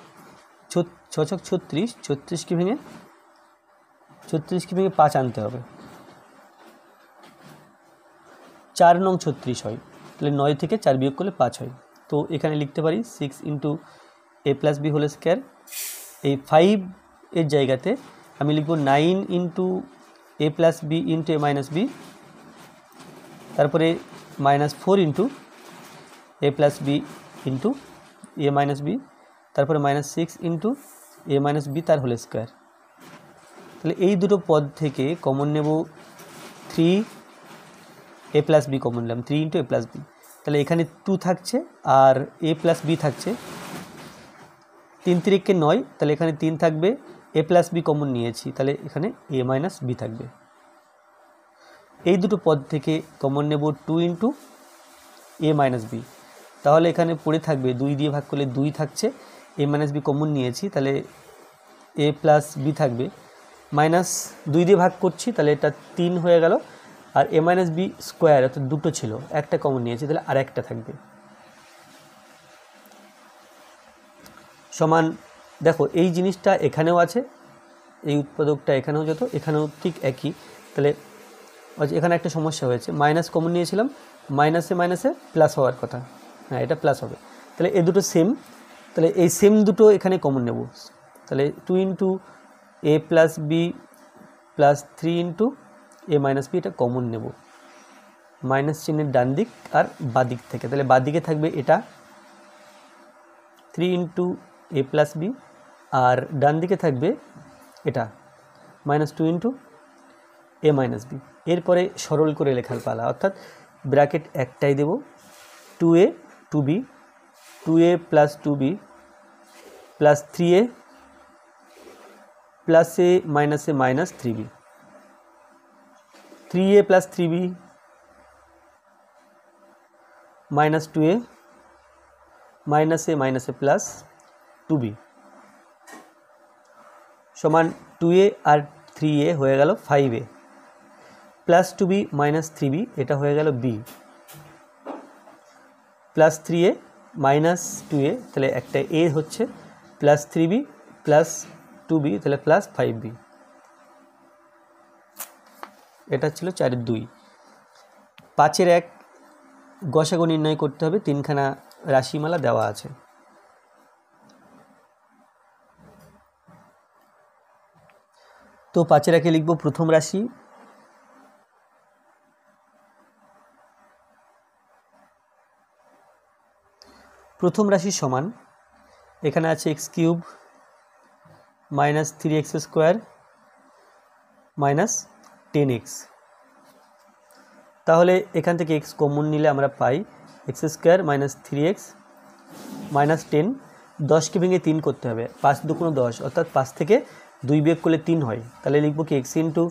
6 ছক 36, 36 কে ভেঙে 5 আনতে হবে, 4 নং 36 হয়, তাহলে 9 থেকে 4 বিয়োগ করলে 5 হয়। তো এখানে লিখতে পারি 6 into A plus B whole square. এই 5 এর জায়গাতে আমি লিখব 9 into A plus B into A minus B, তারপরে -4 into A plus B into A minus B, তারপরে -6 इंटू ए माइनस बी তার হোল স্কয়ার। তাহলে এই দুটো পদ থেকে কমন নেব 3 ए प्लस बी कमन নিলাম, 3 इंटू ए प्लस बी। তাহলে এখানে 2 থাকছে আর ए प्लस बी থাকছে, 3 3 9, তাহলে এখানে 3 থাকবে, ए प्लस बी কমন নিয়েছি, তাহলে এখানে ए माइनस बी থাকবে। এই দুটো পদ থেকে কমন নেব 2 इंटू ए माइनस बी, তাহলে এখানে পড়ে থাকবে 2 দিয়ে ভাগ করলে 2 থাকছে, ए माइनस बी কমন নিয়েছি, তাহলে ए प्लस बी থাকবে, মাইনাস 2 দিয়ে ভাগ করছি, তাহলে এটা 3 হয়ে গেল, আর ए माइनस बी স্কোয়ার অর্থাৎ দুটো ছিল, একটা কমন নিয়েছি, তাহলে আর একটা থাকবে। সমান দেখো এই জিনিসটা এখানেও আছে, এই উৎপাদকটা এখানেও যত, এখানেও ঠিক একই। তাহলে এখানে একটা সমস্যা হয়েছে, মাইনাস কমন নিয়েছিলাম, মাইনাসে মাইনাসে প্লাস হওয়ার কথা, হ্যাঁ এটা প্লাস হবে, তাহলে এই দুটো সেম, তাহলে এই সেম দুটো এখানে কমন নেব। তাহলে 2 into A plus B plus 3 into A minus B, এটা কমন নেব মাইনাস চিহ্নের ডান দিক আর বাঁ দিক থেকে। তাহলে বাঁ দিকে থাকবে এটা 3 इंटू ए प्लस बी, আর ডান দিকে থাকবে এটা -2 इंटू ए माइनस बी। এরপরে সরল করে লেখার পালা, অর্থাৎ ব্র্যাকেট একটাই দেব, 2a 2b 2a plus 2b plus 3a plus a minus 3b, 3a plus 3b minus 2a minus a plus 2b समान 2a और 3a হয়ে গেল 5a plus 2b minus 3b, এটা হয়ে গেল b plus 3a minus 2a, তাহলে একটা a হচ্ছে, प्लस 3b प्लस 2b, তাহলে प्लस 5b। এটা ছিল 4 2। 5 1 গসাগু নির্ণয় করতে হবে, তিনখানা রাশিমালা দেওয়া আছে। তো 5 1 লিখব প্রথম রাশি, প্রথম রাশি সমান এখানে আছে x cube minus 3x square minus 10x, তাহলে এখান থেকে x কমন নিলে আমরা পাই x square minus 3x minus 10, 10কে ভেঙে 3 করতে হবে, 5 2 10, অর্থাৎ 5 থেকে 2 বিয়োগ করলে 3 হয়, তাহলে লিখব কি x into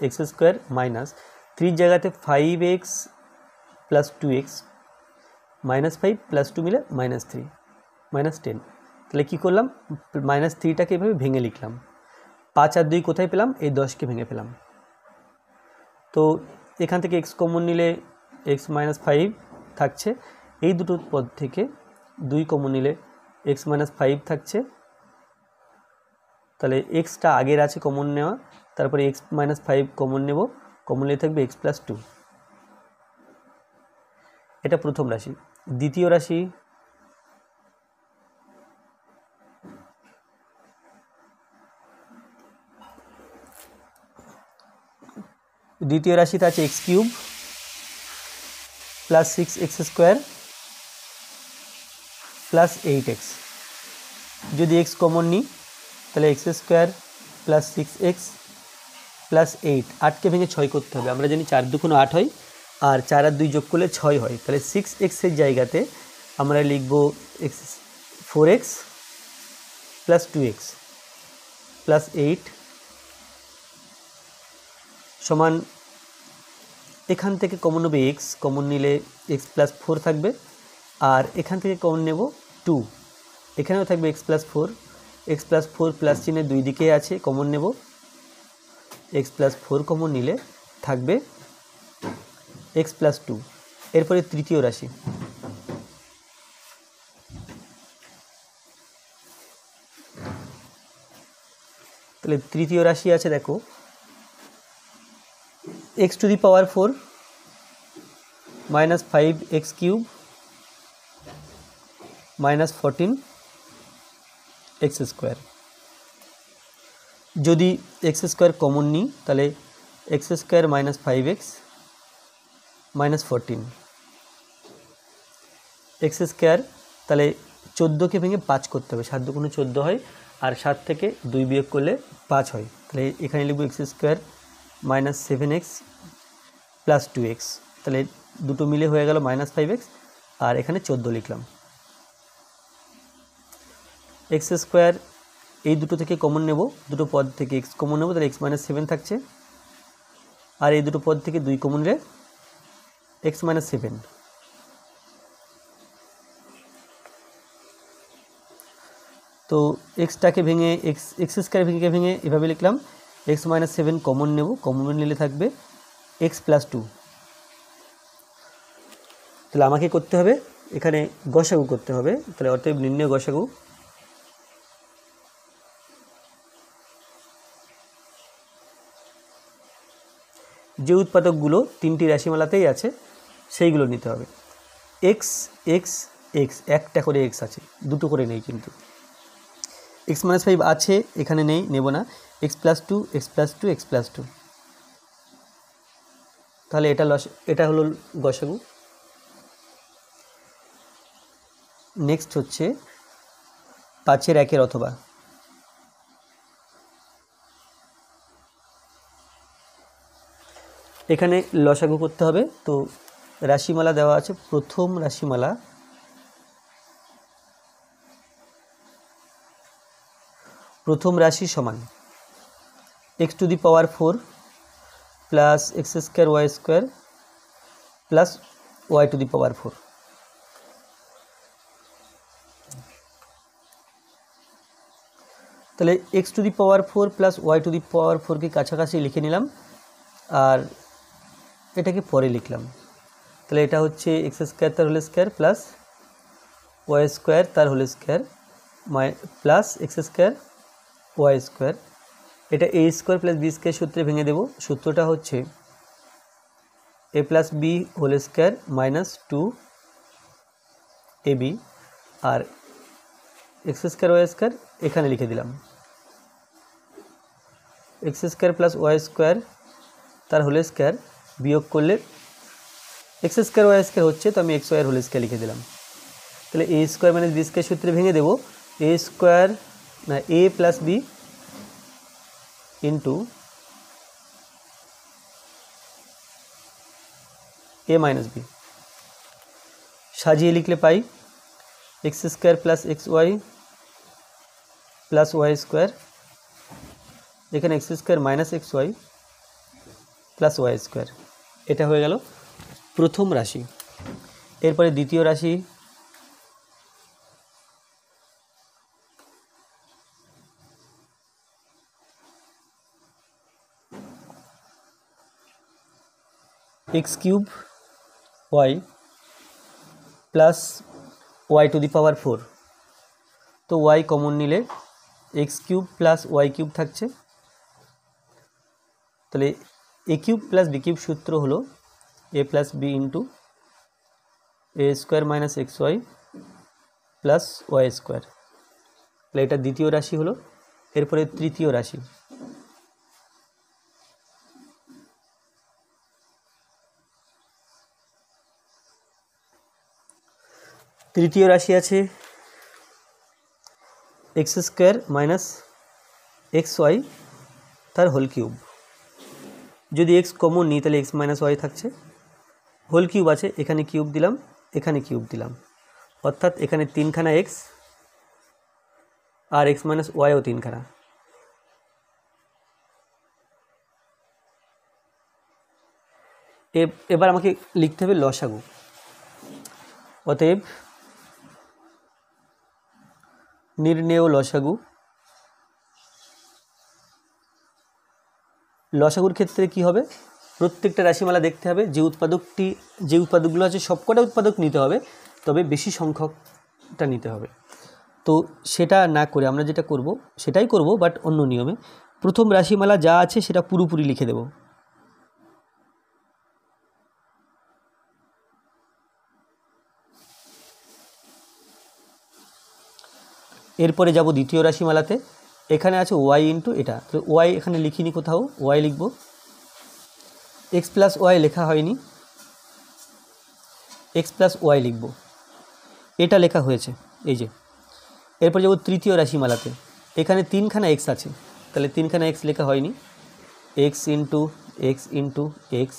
X square minus 3 জায়গাতে 5x plus 2x minus 5 plus 2 मिले -3 -10, তাহলে কি করলাম -3টাকে এভাবে ভেঙে লিখলাম, 5 আর 2 কোথায় পেলাম, এই 10কে ভেঙে পেলাম। তো এখান থেকে x কমন নিলে x -5 থাকছে, এই দুটো পদ থেকে 2 কমন নিলে x -5 থাকছে, তাহলে এক্সটা আগের আছে কমন নেওয়া, তারপরে এক্স মাইনাস 5 কমন নেব, কমন নিয়ে থাকবে এক্স প্লাস 2। এটা প্রথম রাশি। দ্বিতীয় রাশি, দ্বিতীয় রাশিতে আছে x cube plus 6x square plus 8x। যদি এক্স কমন নিই তাহলে x square plus 6x plus 8, 8কে ভেঙে 6 করতে হবে। আমরা জানি 4 2 8 হয়, আর 4 আর 2 যোগ করলে 6 হয়। তাহলে 6x এর জায়গাতে আমরা লিখব x 4x plus 2x plus 8 সমান, এখান থেকে কমন নেবে এক্স, কমন নিলে এক্স প্লাস 4 থাকবে, আর এখান থেকে কমন নেব 2, এখানেও থাকবে x plus 4, x plus 4 plus চিহ্নে দুই দিকে আছে, কমন নেব এক্স প্লাস 4, কমন নিলে থাকবে এক্স প্লাস 2। এরপরে তৃতীয় রাশি, তাহলে তৃতীয় রাশি আছে দেখো x to the power 4 minus 5x cube minus 14x square. যদি এক্স স্কোয়ার কমন নিই তাহলে x square minus 5x minus 14 x square, তাহলে 14কে ভেঙে 5 করতে হবে, 7 2 14 হয়, আর 7 থেকে 2 বিয়োগ করলে 5 হয়। তাহলে এখানে লিখব x square minus 7x plus 2x, তাহলে দুটো মিলে হয়ে গেল মাইনাস 5x, আর এখানে 14 লিখলাম। এক্স স্কোয়ার এই দুটো থেকে কমন নেব, দুটো পদ থেকে এক্স কমন নেব, তাহলে এক্স মাইনাস 7 থাকছে, আর এই দুটো পদ থেকে 2 কমন নিলে এক্স মাইনাস 7। তো এক্সটাকে ভেঙে এক্স স্কোয়ার ভেঙে এভাবে লিখলাম এক্স মাইনাস 7 কমন নেব, কমন নিলে থাকবে এক্স প্লাস 2। তাহলে আমাকে করতে হবে এখানে গসাগু করতে হবে, তাহলে অতএব নির্ণয় গসাগু। যে উৎপাদকগুলো তিনটি রাশিমালাতেই আছে সেইগুলো নিতে হবে। এক্স এক্স এক্স, একটা করে এক্স আছে, দুটো করে নেই, কিন্তু এক্স মাইনাস 5 আছে, এখানে নেই, নেব না। X plus 2 x plus 2 x plus 2, তাহলে এটা হলো গসাগু। নেক্সট হচ্ছে 5-এর 1-এর অথবা। এখানে লসাগু করতে হবে। তো রাশিমালা দেওয়া আছে, প্রথম রাশিমালা প্রথম রাশি সমান X to the power 4 plus X square Y square plus Y to the power 4। তাহলে X to the power 4 plus Y to the power 4কে কাছাকাছি লিখে নিলাম, আর এটাকে পরে লিখলাম। তাহলে এটা হচ্ছে এক্স স্কোয়ার তার whole square plus Y square তার whole square plus X square Y square. এটা A square plus B square সূত্রে ভেঙে দেব। সূত্রটা হচ্ছে A plus B whole square minus 2ab, আর এক্স স্কোয়ার ওয়াই স্কোয়ার এখানে লিখে দিলাম। X square plus Y square তার হোল স্কোয়ার বিয়োগ করলে এক্স স্কোয়ার ওয়াই স্কোয়ার হচ্ছে, তো আমি এক্স ওয়াইয়ের হোল স্কোয়ার লিখে দিলাম। তাহলে A square minus B square সূত্রে ভেঙে দেবো, এ স্কোয়ার না A plus B into A minus B. সাজিয়ে লিখলে পাই X square plus X Y plus Y square, এখানে X square minus X Y plus Y square. এটা হয়ে গেল প্রথম রাশি। এরপরে দ্বিতীয় রাশি, X cube Y plus Y to the power 4। তো ওয়াই কমন নিলে X cube plus Y cube থাকছে। তাহলে এ কিউব প্লাস বি কিউব সূত্র হলো A plus B into A square minus X Y plus Y square. তাহলে এটা দ্বিতীয় রাশি হলো। এরপরে তৃতীয় রাশি, তৃতীয় রাশি আছে X square minus X Y তার হোল কিউব। যদি এক্স কমন নিই তাহলে এক্স মাইনাস ওয়াই থাকছে, হোল কিউব আছে, এখানে কিউব দিলাম, এখানে কিউব দিলাম, অর্থাৎ এখানে তিনখানা এক্স আর এক্স মাইনাস ওয়াইও তিনখানা। এবার আমাকে লিখতে হবে লসাগু। অতএব নির্ণেয় লসাগু। লসাগুর ক্ষেত্রে কি হবে, প্রত্যেকটা রাশিমালা দেখতে হবে, যে উৎপাদকগুলো আছে সবকটা উৎপাদক নিতে হবে, তবে বেশি সংখ্যকটা নিতে হবে। তো সেটা না করে আমরা যেটা করব সেটাই করব, বাট অন্য নিয়মে। প্রথম রাশিমালা যা আছে সেটা পুরোপুরি লিখে দেব। এরপরে যাব দ্বিতীয় রাশিমালাতে। এখানে আছে ওয়াই ইন্টু এটা, তো ওয়াই এখানে লিখিনি কোথাও, ওয়াই লিখব। এক্স প্লাস ওয়াই লেখা হয়নি, এক্স প্লাস ওয়াই লিখব, এটা লেখা হয়েছে এই যে। এরপর যাব তৃতীয় রাশিমালাতে। এখানে তিনখানা এক্স আছে, তাহলে তিনখানা এক্স লেখা হয়নি, X into X into X,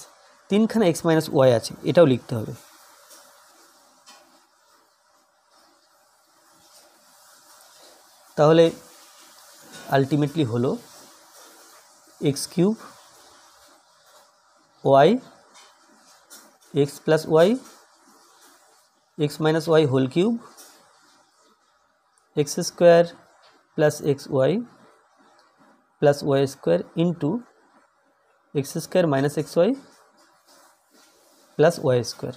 তিনখানা এক্স মাইনাস ওয়াই আছে, এটাও লিখতে হবে। তাহলে আলটিমেটলি হলো X cube Y X plus Y X minus Y whole cube X square plus X Y plus Y square into X square minus X Y plus Y square.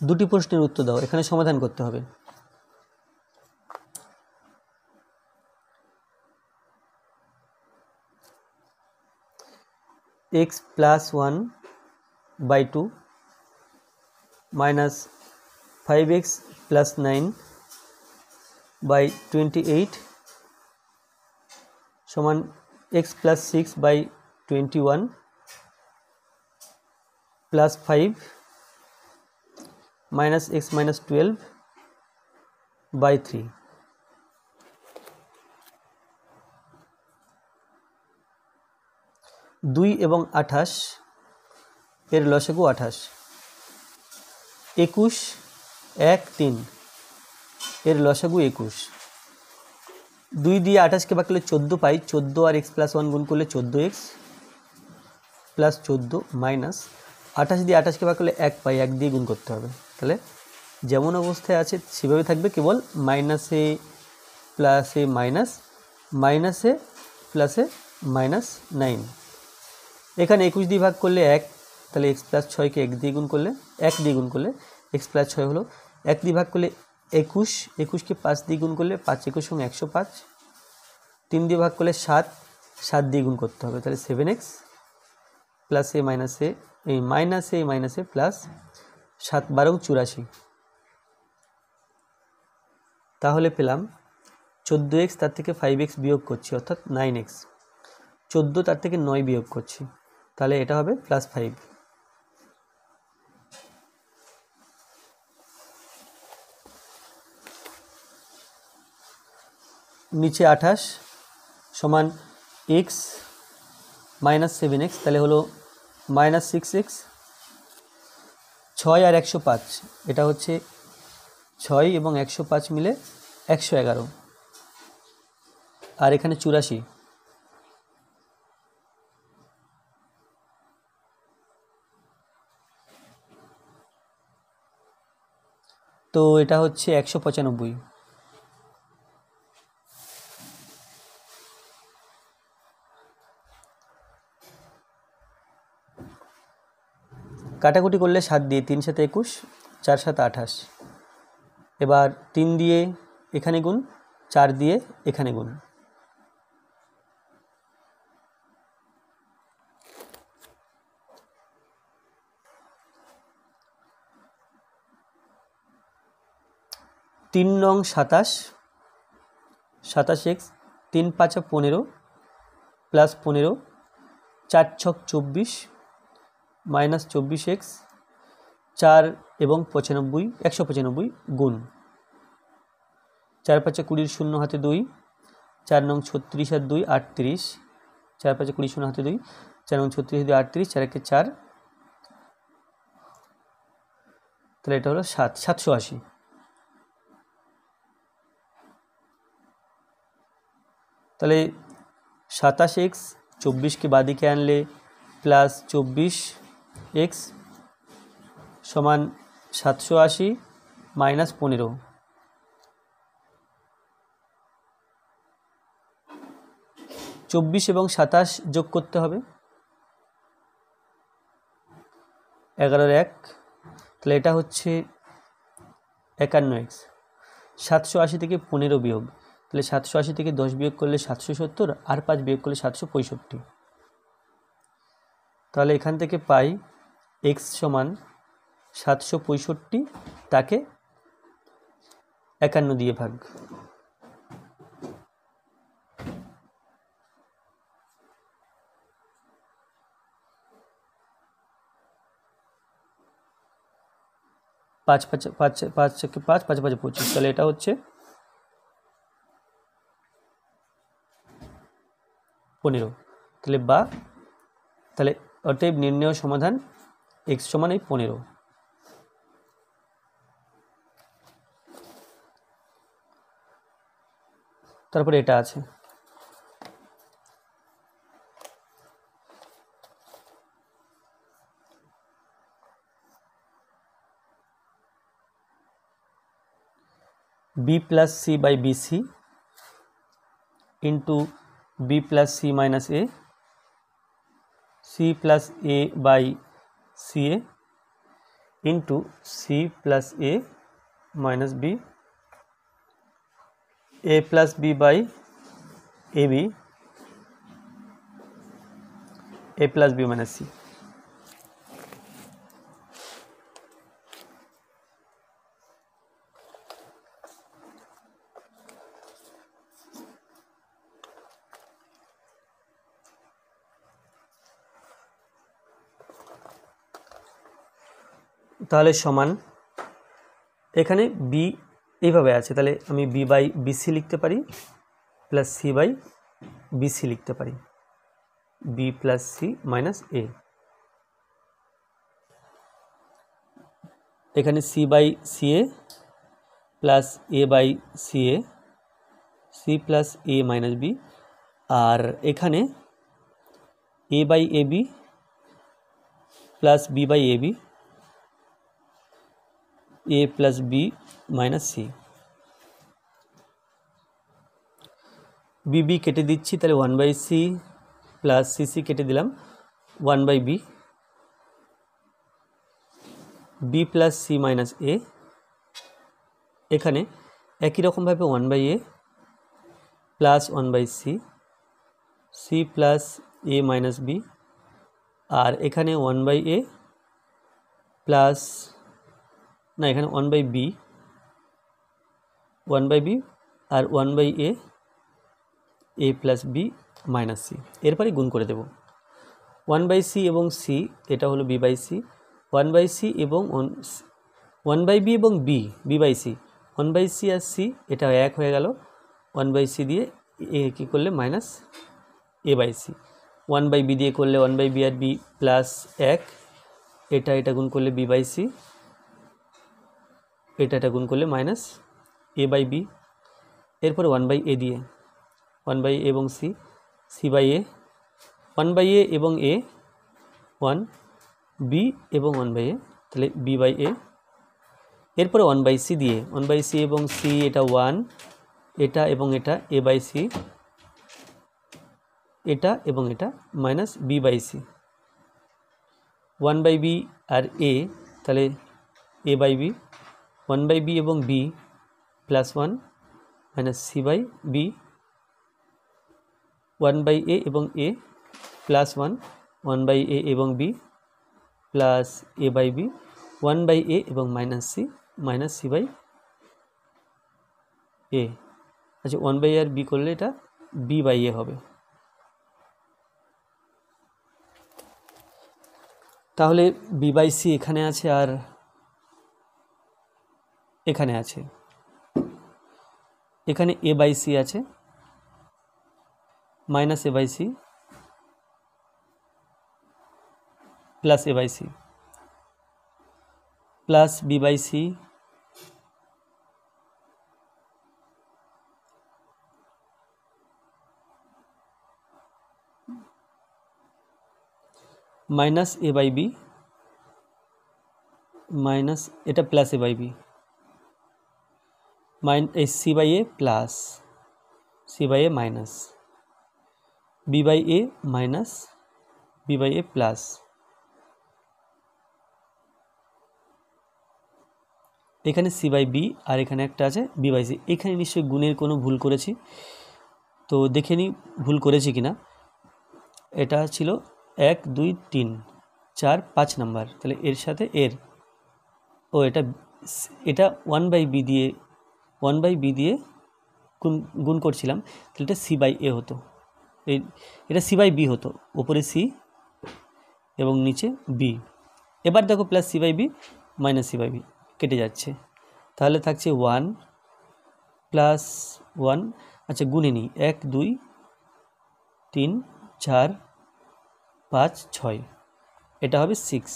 দুটি প্রশ্নের উত্তর দাও, এখানে সমাধান করতে হবে। X plus 1/2 minus 5x plus 9/28 সমান x plus 6/21 plus 5 minus x minus 12/3। 2 এবং 28 এর লসাগু 28। 21 1 3 এর লসাগু 21। 2 দিয়ে 28কে ভাগ করলে 14 পাই, 14 আর এক্স প্লাস 1 গুণ করলে 14x প্লাস 14 মাইনাস 28 দিয়ে 28কে ভাগ করলে 1 পাই, 1 দিয়ে গুণ করতে হবে। তাহলে যেমন অবস্থায় আছে সেভাবে থাকবে, কেবল মাইনাসে প্লাসে মাইনাস, মাইনাসে প্লাসে মাইনাস 9। এখানে 21 দিয়ে ভাগ করলে 1, তাহলে এক্স প্লাস 6কে 1 দিয়ে গুণ করলে 1 দিয়ে গুণ করলে এক্স প্লাস 6 হলো। 1 দিয়ে ভাগ করলে 21, 21কে 5 দিয়ে গুণ করলে 5 21 সঙ্গে 105। 3 দিয়ে ভাগ করলে 7, 7 দিয়ে গুণ করতে হবে, তাহলে 7x প্লাস এ মাইনাসে এই মাইনাসে প্লাস 7 12 84। তাহলে পেলাম 14x, তার থেকে 5x বিয়োগ করছি অর্থাৎ 9x, 14 তার থেকে 9 বিয়োগ করছি, তাহলে এটা হবে প্লাস 5। নিচে 28 সমান x মাইনাস 7x, তাহলে হলো মাইনাস 6x। 6 আর 105, এটা হচ্ছে 6 এবং 105 মিলে 111, আর এখানে 84। তো এটা হচ্ছে 195। কাটাকুটি করলে 7 দিয়ে 3 7 21, 4 7 28। এবার 3 দিয়ে এখানে গুণ, 4 দিয়ে এখানে গুণ। তিন নং 27, 27x, 3 5 15 প্লাস 15, 4 6 24 মাইনাস 24x, 4 এবং 95 195 গুণ 4 5 20 শূন্য হাতে 2, 4 নং 36 আর 2 38, 4 5 20 শূন্য হাতে 2, 4 নং 36 2 38, 4 1 4, তাহলে এটা হলো 780। তাহলে 27x 24কে বাদিকে আনলে প্লাস 24x সমান 780 মাইনাস 15। 24 এবং 27 যোগ করতে হবে, 11 1, তাহলে এটা হচ্ছে 51x। 780 থেকে 15 বিয়োগ, তাহলে 780 থেকে 10 বিয়োগ করলে 770, আর 5 বিয়োগ করলে 765। তাহলে এখান থেকে পাই x সমান 765, তাকে 51 দিয়ে ভাগ। পাঁচ 5 5 5 5 5 5 25, তাহলে এটা হচ্ছে 15। তাহলে তাহলে অতএব নির্ণয় সমাধান x সমান এই 15। তারপরে এটা আছে b plus c by bc into b plus c minus a, c plus a by ca into c plus a minus b, a plus b by ab, a plus b minus c। তাহলে সমান এখানে b এইভাবে আছে, তাহলে আমি b by bc লিখতে পারি plus c by bc লিখতে পারি, b plus c minus a। এখানে c by ca plus a by ca, c plus a minus b, আর এখানে a by ab plus b by ab, a plus b minus c। bb কেটে দিচ্ছি, তাহলে 1 by c plus cc কেটে দিলাম, 1 by b, b plus c minus a। এখানে একই রকমভাবে 1 by a plus 1 by c, c plus a minus b, আর এখানে 1 বাই a প্লাস, না এখানে 1 বাই b, 1 বাই b আর 1 by a plus b minus c, এরপরে গুণ করে দেব। 1 বাই c এবং c এটা হলো b by c, 1 by c এবং 1 বাই b এবং b by c, 1 by c আর c এটা এক হয়ে গেল, 1 বাই c দিয়ে a কি করলে minus a by c, 1 by b দিয়ে করলে 1 বাই b আর b প্লাস 1, এটা গুণ করলে b বাই c, এটা গুণ করলে মাইনাস a বাই b। এরপরে 1 বাই a দিয়ে 1 বাই এবং c by a, 1 by a এবং a 1, b এবং 1 বাই a, তাহলে b বাই a। এরপরে 1 বাই c দিয়ে 1 বাই c এবং c এটা 1, এটা এবং এটা a বাই c, এটা এবং এটা minus b by c, 1 by b আর a, তাহলে A by B, 1 by B এবং B plus 1 minus C by B, 1 by A এবং এ প্লাস 1, 1 বাই এ এবং B plus A by B, 1 by A এবং minus C by এ। আচ্ছা 1 by R B করলে এটা b by এ হবে। তাহলে B by C এখানে আছে আর এখানে আছে, এখানে এ বাই সি আছে minus a by c plus A by c plus b by c minus a by B minus এটা plus A by b c by a plus C by a minus b by a minus b by a plus, এখানে c by b আর এখানে একটা আছে b by C. এখানে নিশ্চয়ই গুণের কোনো ভুল করেছি, তো দেখে নিই ভুল করেছি কিনা। এটা ছিল 1 2 3 4 5 নাম্বার, তাহলে এর সাথে এর এটা 1 বাই বি দিয়ে গুণ করছিলাম, তাহলে এটা সি বাই এ হতো, এটা সি বাই বি হতো, ওপরে সি এবং নিচে বি। এবার দেখো plus C by B minus C by B কেটে যাচ্ছে, তাহলে থাকছে 1 প্লাস 1। আচ্ছা গুণে নিই, 1 2 3 4 5 6, এটা হবে 6।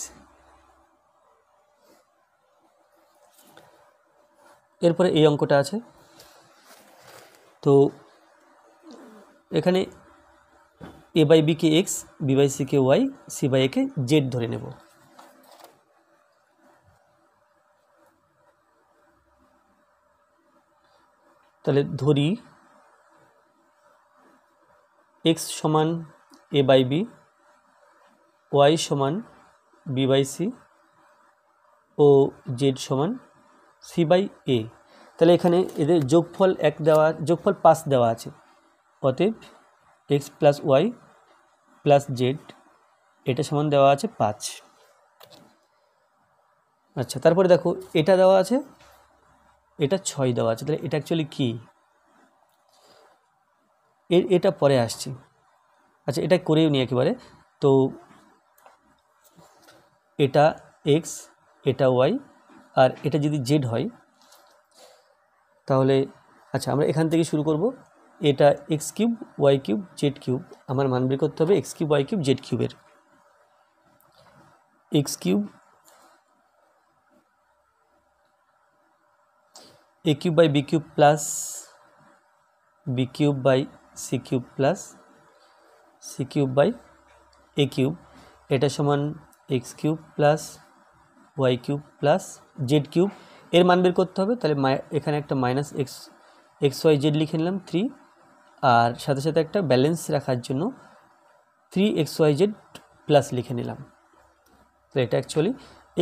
এরপরে এই অঙ্কটা আছে, তো এখানে এ বাই বি কে এক্স, বি বাই সি কে ওয়াই, সি বাই এ কে জেড ধরে নেব। তাহলে ধরি এক্স সমান এ বাই বি, ওয়াই সমান বি বাই সি ও জেড সমান সি বাই এ। তাহলে এখানে এদের যোগফল 5 দেওয়া আছে, অতএব x plus Y plus z এটা সমান দেওয়া আছে 5। আচ্ছা তারপরে দেখো এটা দেওয়া আছে, এটা 6 দেওয়া আছে, তাহলে এটা অ্যাকচুয়ালি কি, এটা পরে আসছি। আচ্ছা এটা করেও নি একেবারে, তো এটা এক্স এটা ওয়াই আর এটা যদি জেড হয় তাহলে আচ্ছা আমরা এখান থেকে শুরু করব। এটা x cube y cube z cube, আমার মান বের করতে হবে x cube y cube z কিউবের। X cube a cube by b cube plus B cube by c cube plus c cube by a cube, এটা সমান x cube plus Y cube plus z cube. এর মান বের করতে হবে, তাহলে এখানে একটা মাইনাস এক্স ওয়াই জেড লিখে নিলাম 3, আর সাথে সাথে একটা ব্যালেন্স রাখার জন্য 3xyz প্লাস লিখে নিলাম। তো এটা অ্যাকচুয়ালি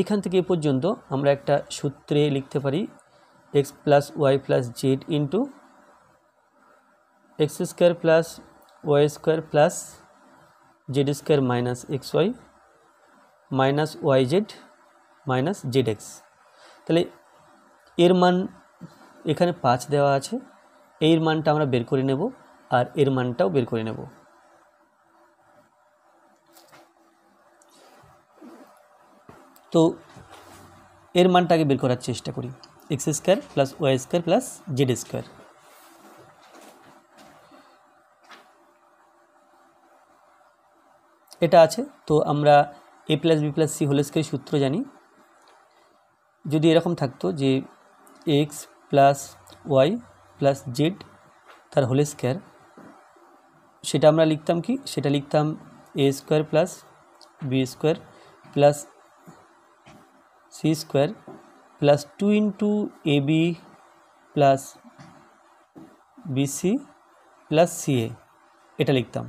এখান থেকে এ পর্যন্ত আমরা একটা সূত্রে লিখতে পারি x plus Y plus Z into X square plus Y square plus Z square minus X Y minus Y Z minus Z X. তাহলে এর মান এখানে 5 দেওয়া আছে, এর মানটা আমরা বের করে নেব আর এর মানটাও বের করে নেব। তো এর মানটাকে বের করার চেষ্টা করি, x square plus Y square plus Z square. এটা আছে, তো আমরা a plus b plus c whole square সূত্র জানি। যদি এরকম থাকতো যে x plus Y plus z তার হোল স্কোয়ার, সেটা আমরা লিখতাম কি, সেটা লিখতাম a square plus B square plus c square plus 2 into a b plus bc plus ca, এটা লিখতাম।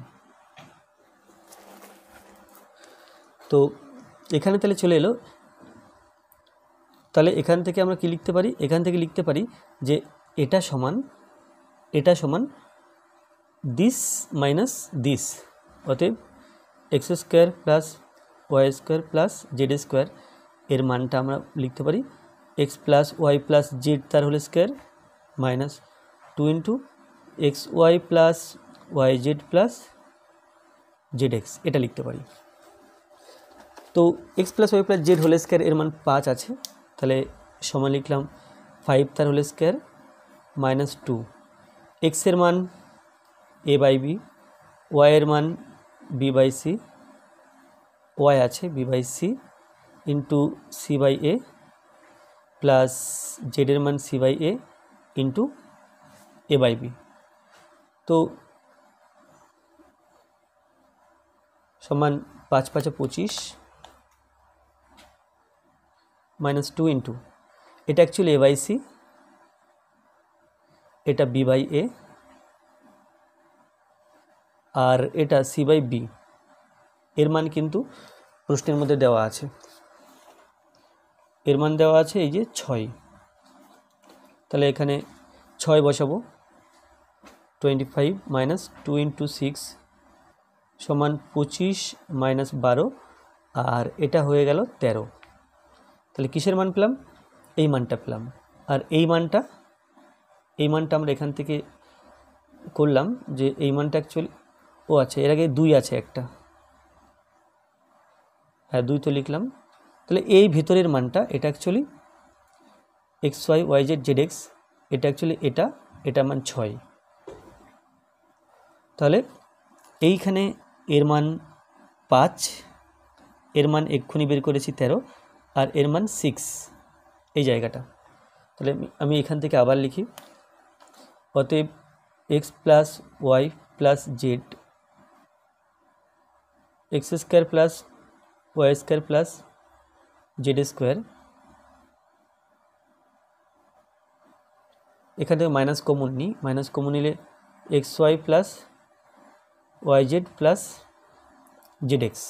তো এখানে তাহলে চলে এলো তাহলে এখান থেকে আমরা কি লিখতে পারি, এখান থেকে লিখতে পারি যে এটা সমান দিস মাইনাস দিস, অতএব x square plus Y square plus Z square এর মানটা আমরা লিখতে পারি x plus Y plus z তার whole square minus 2 into x Y plus Y Z plus Z x, এটা লিখতে পারি। তো x plus Y plus z whole square এর মান 5 আছে, তাহলে সমান লিখলাম 5 তার হোল স্কোয়ার মাইনাস 2, এক্সের মান এ বাই বি, ওয়াইয়ের মান বি বাই সি, ওয়াই আছে b by c into c by a plus জেডের মান c by a into a by b. তো সমান 5 5 25 মাইনাস 2 ইন্টু এটা অ্যাকচুয়ালি এ বাই সি, এটা বি বাই এ, আর এটা সি বাই বি। এর মান কিন্তু প্রশ্নের মধ্যে দেওয়া আছে, এর মান দেওয়া আছে এই যে 6, তাহলে এখানে 6 বসাবো 25 মাইনাস 2 ইন্টু 6 সমান 25 মাইনাস 12, আর এটা হয়ে গেল 13। তাহলে কিসের মান পেলাম, এই মানটা পেলাম। আর এই মানটা আমরা এখান থেকে করলাম যে এই মানটা অ্যাকচুয়ালি ও আচ্ছা এর আগে 2 আছে একটা, হ্যাঁ 2 তো লিখলাম। তাহলে এই ভিতরের মানটা এটা actually X Y Y Z Z x, এটা অ্যাকচুয়ালি এটা মান 6। তাহলে এইখানে এর মান 5, এর মান এক্ষুনি বের করেছি 13, আর এর মান 6 এই জায়গাটা। তাহলে আমি এখান থেকে আবার লিখি, অতএব x plus Y plus Z X square plus Y square plus Z square, এখান থেকে মাইনাস কমন নিই, মাইনাস কমন নিলে X Y plus Y Z plus Z X.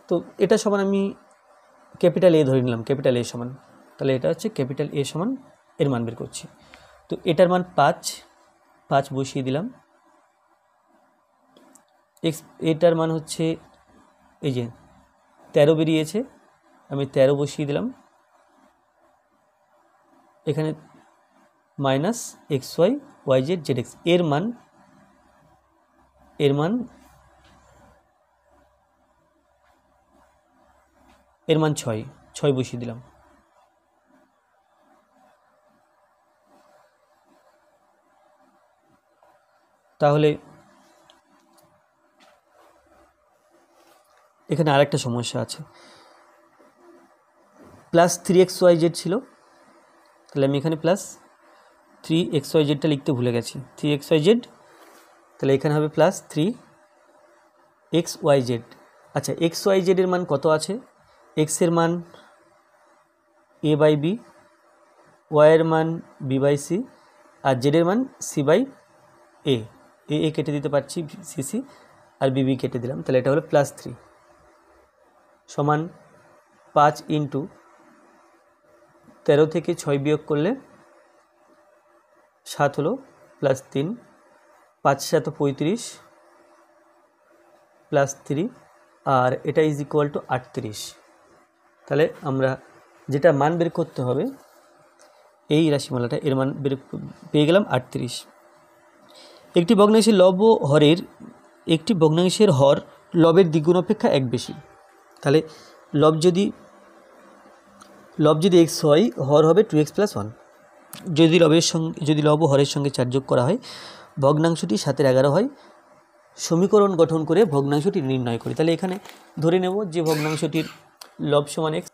তো এটা সমান আমি ক্যাপিটাল এ ধরে নিলাম, ক্যাপিটাল এ সমান, তাহলে এটা হচ্ছে ক্যাপিটাল এ সমান এর মান বের করছি। তো এটার মান 5 বসিয়ে দিলাম, এক্স এটার মান হচ্ছে এই যে 13 বেরিয়েছে, আমি 13 বসিয়ে দিলাম, এখানে minus X Y Y Z Z X এর মান 6 বসিয়ে দিলাম। তাহলে এখানে আরেকটা সমস্যা আছে, প্লাস 3xyz ছিল, তাহলে আমি এখানে প্লাস 3xyzটা লিখতে ভুলে গেছি, 3xyz, তাহলে এখানে হবে প্লাস 3xyz। আচ্ছা xyz এর মান কত আছে, x এর মান a বাই বি, y এর মান b বাই সি, আর z এর মান c বাই এ, এ কেটে দিতে পারছি সিসি, আর বিবি কেটে দিলাম, তাহলে এটা হলো প্লাস 3 সমান 5 ইন্টু 13 থেকে 6 বিয়োগ করলে 7 হলো প্লাস 3, 5 7 35 প্লাস 3, আর এটা ইজ ইকুয়াল টু 38। তাহলে আমরা যেটা মান বের করতে হবে এই রাশিমালাটা, এর মান বের পেয়ে গেলাম 38। একটি ভগ্নাংশের হর লবের দ্বিগুণ অপেক্ষা 1 বেশি, তাহলে লব যদি x হয়, হর হবে 2x প্লাস 1। যদি লব ও হরের সঙ্গে 4 যোগ করা হয়, ভগ্নাংশটি 7 এর 11 হয়। সমীকরণ গঠন করে ভগ্নাংশটি নির্ণয় করি। তাহলে এখানে ধরে নেব যে ভগ্নাংশটির লব সমান x,